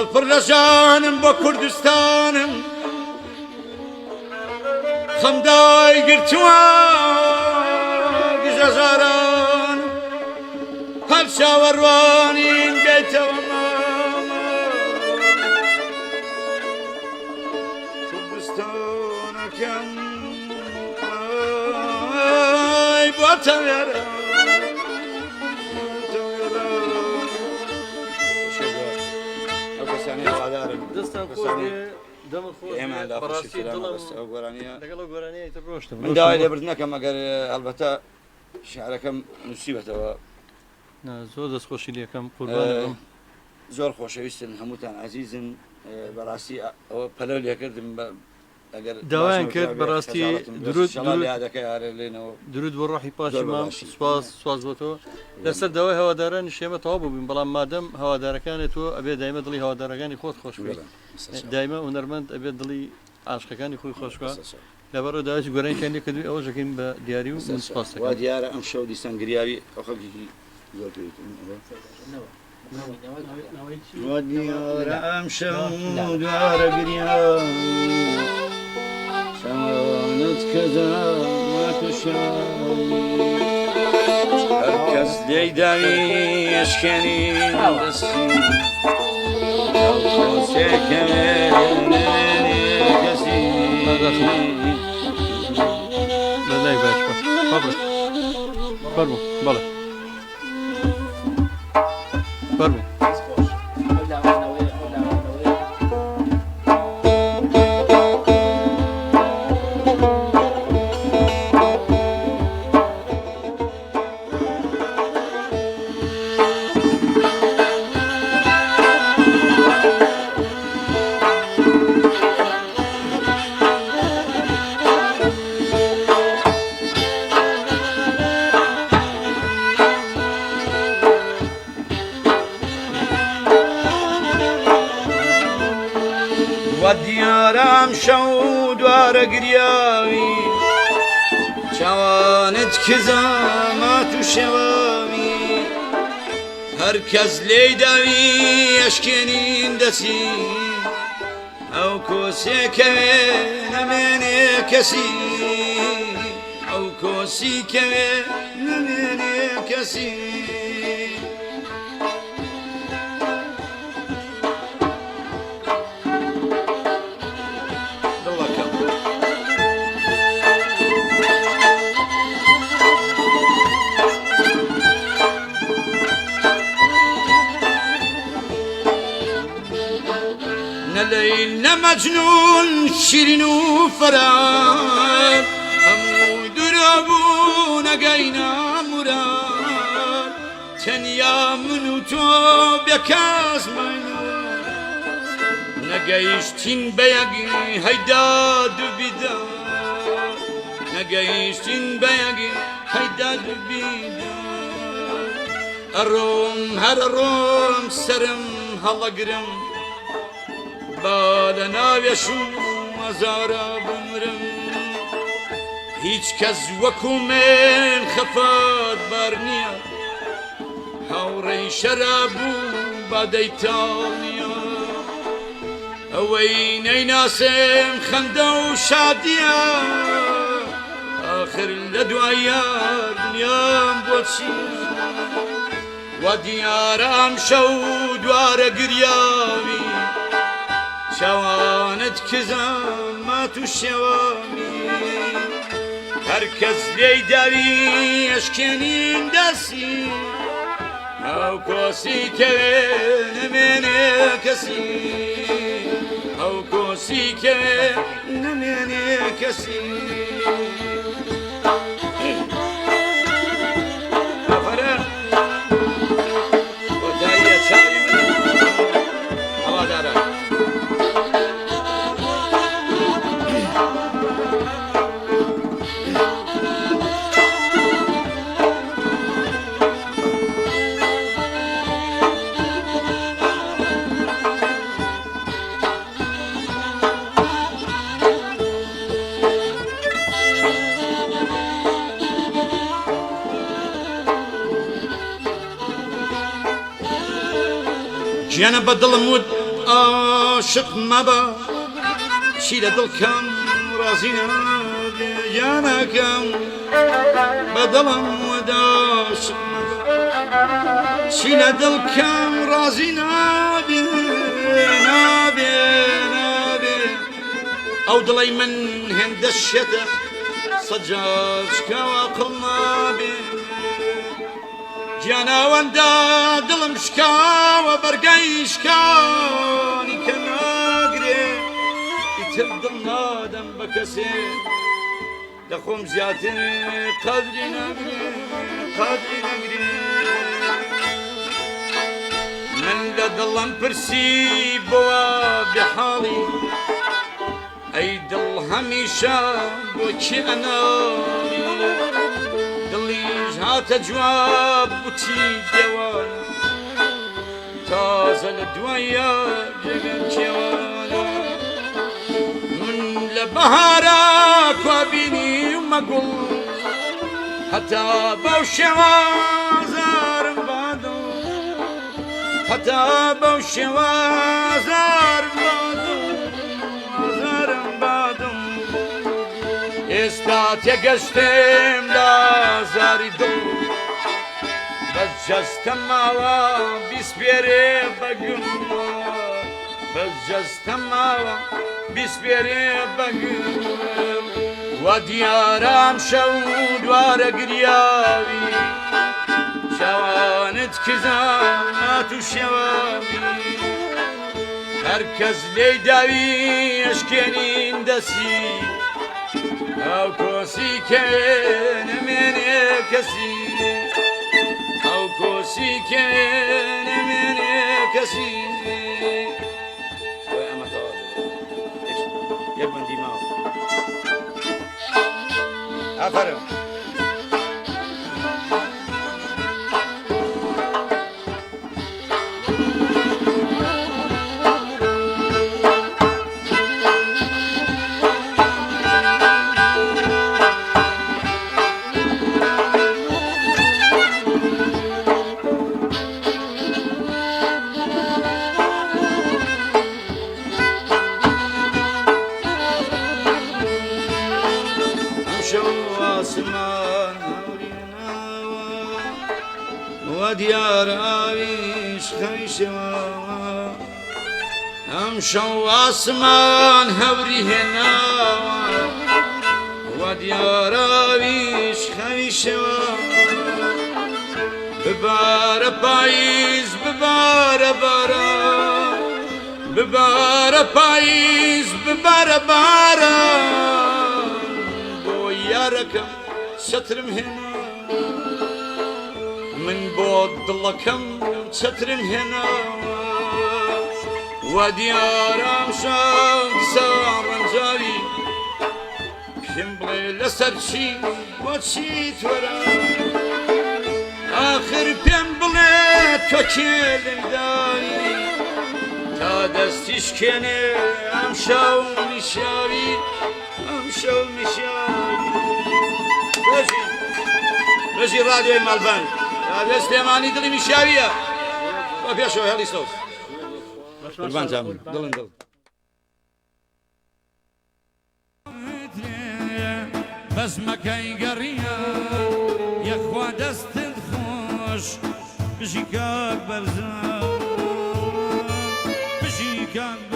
دڵپڕ لە ژانم بۆ کوردستانم خەمدای گرتووە گژەژاران هەر چاوەڕوانین گەیتەوە کوردستانەکەم بۆ تەوێرە ئەو کەسانی هەوادارن دەستان خۆش دەمت خۆش ئێمە بەڕاستی دڵم ئەو گۆرانیە لەگەڵ ئەو گۆرانیە ئیتر ڕۆشتم من داوای لێبرد نەکەم ئەگەر هەڵبەتە شعرەکەم نووسیبێتەوە زۆر دەستخۆشی لەکەم قوربانم زۆر خۆشەویستن هەمووتان عزیزن بەڕاستی ئەوە پەلە لێکردم ئەگەر داوایان کرد بەڕاستی یادەکە یارە لێنەوە درود بۆ ڕۆحی پاشی مام سواز بۆ تۆ لەسەر داوای هەوادارانی شێمە تەواو بووبین بەڵام مادەم هەوادارەکانی تۆ ئەبێ دایمە دڵی هەوادارەکانی خۆت خۆش بێت دایمە هونەرمەند ئەبێت دڵی عاشقەکانی خۆی خۆشکە لەبەرەوە داوای گۆرانیان لێ کردووی ئەوە ژەکەین بە دیاری و سپاس وا دیارە ئەم شەو دیسان گریاوی ئەو خەڵکی زۆر دیارە ئەم شەو دوارە گریاوی شەوانت کەدا هەر کەس لێی داوی ئەشکێنی دەستی بەلای باش فەرموو بەڵێ فەرموو دیارم شەو دوارە گریاوی چاوانت کزامات و شەواوی هەر کەس لێی داوی ئەشکێنین دەسی ئەو کۆسێکەوێ نەمێنێ کەسی ئەو کۆسی کەوێ نەمێنێ کەسی مجنون شیرین و فرار هەموو درابوو نەگەینە مراد تەنیا من و تۆ بێکەسمان نەگەیشتین بە یەکی هەیداد و بیداد نەگەیشتین بە یەکی هەیداد و بیداد ئەڕۆم هەر ئەڕۆم سەرم هەڵەگرم با لە ناوێشم ئەزارە بمرم هیچ کەس وەکو من خەفات بار نییە هاوڕێی شەراب و بادەی تاڵ نییە ئەوەی نەیناسێم خەندە و شادیە آخر لە دوایە دنیام بۆچی وا دیارە ئەم شەو دوارە گریاوی شەوانت کزامات و شەوامی هەر کەس لێی داوی ئەشکێنین دەسی ئەو کۆسی کەوێ نەمێنێ کەسی ئەو کۆسی کەوێ نەمێنێ کەسی ئەفەرە وەتاییە چاوی من هەوادارە ژیانە بە دڵم وت عاشق مبا چی لە دڵکەم ڕازی نابێ یانەکەم بەدڵم وەدا عاشق چی لە دڵکەم ڕازی نابێ نابێ نابێ ئەو دڵی من هێندە شێتە سەجاد شکاوە قڵ نابێ گیاناوەندا دڵم شکاوە بەرگای شکانی کە ناگرێ ئیتر دڵ نادەم بە کەسێ لە خۆم زیاتر قەدری ناگرێ قەدری ناگرێ من لە دڵم پرسی بۆوە بێحاڵی ئەی دڵ هەمیشە بۆ چی ئەناڵی دڵیش هاتە جواب بوتی دێوانە تازە لە دوایە جێگەم کێوانە من لە بەهارە کوابینی مەگوڵ هەتا بەو شێوازارم بادڵ هەتا بەو شێوازارم بادڵ ئێستا تێگەشتم لە زاری دڵ بەس جەستە ماوە بیسپێرێ بەگم بەس جەستە ماوە بیسپێرێ بەگم وا دیارام شەو دوارە گریاوی شەوانت کردم هات و شێواوی هەر کەس لێی داوی ئەشکێنین دەسی ئەو کۆسی کێ نەمێنێ کەسی ئەو کۆسی کێ نەمێنێ کەسی ئەمە یەک بەندی ماوە ئافەرم دیار ئاویش خەیشەوە ئەم شەو ئاسمان هەوری هێناوە وا دیار ئاویش خەیشەوە ببارە پاییز ببارە باران ببارە پاییز ببارە باران بۆ یارەکەم چەترم هێنا من بۆ دڵەکەم چەترم هێناوە وا دیارام شەو دیسا ڕەنجاوی پێم بڵێ لەسەر چی بۆچی تۆرە ئاخر پێم بڵێ تۆ کێ لەداری تا دەستی شکێنێ ئەم شەو میشاوی ئەم شەو میشاوی بەژی ڕادیۆی مەلبەند رادیۆ سلێمانی دڵی میشاویە بە پێشەوە هێڵی سەوز قوربانتان دڵن دڵ بەزمەکەی گەڕیە یەخوا دەستت خۆش بژی کاک بەرزە بژی کاک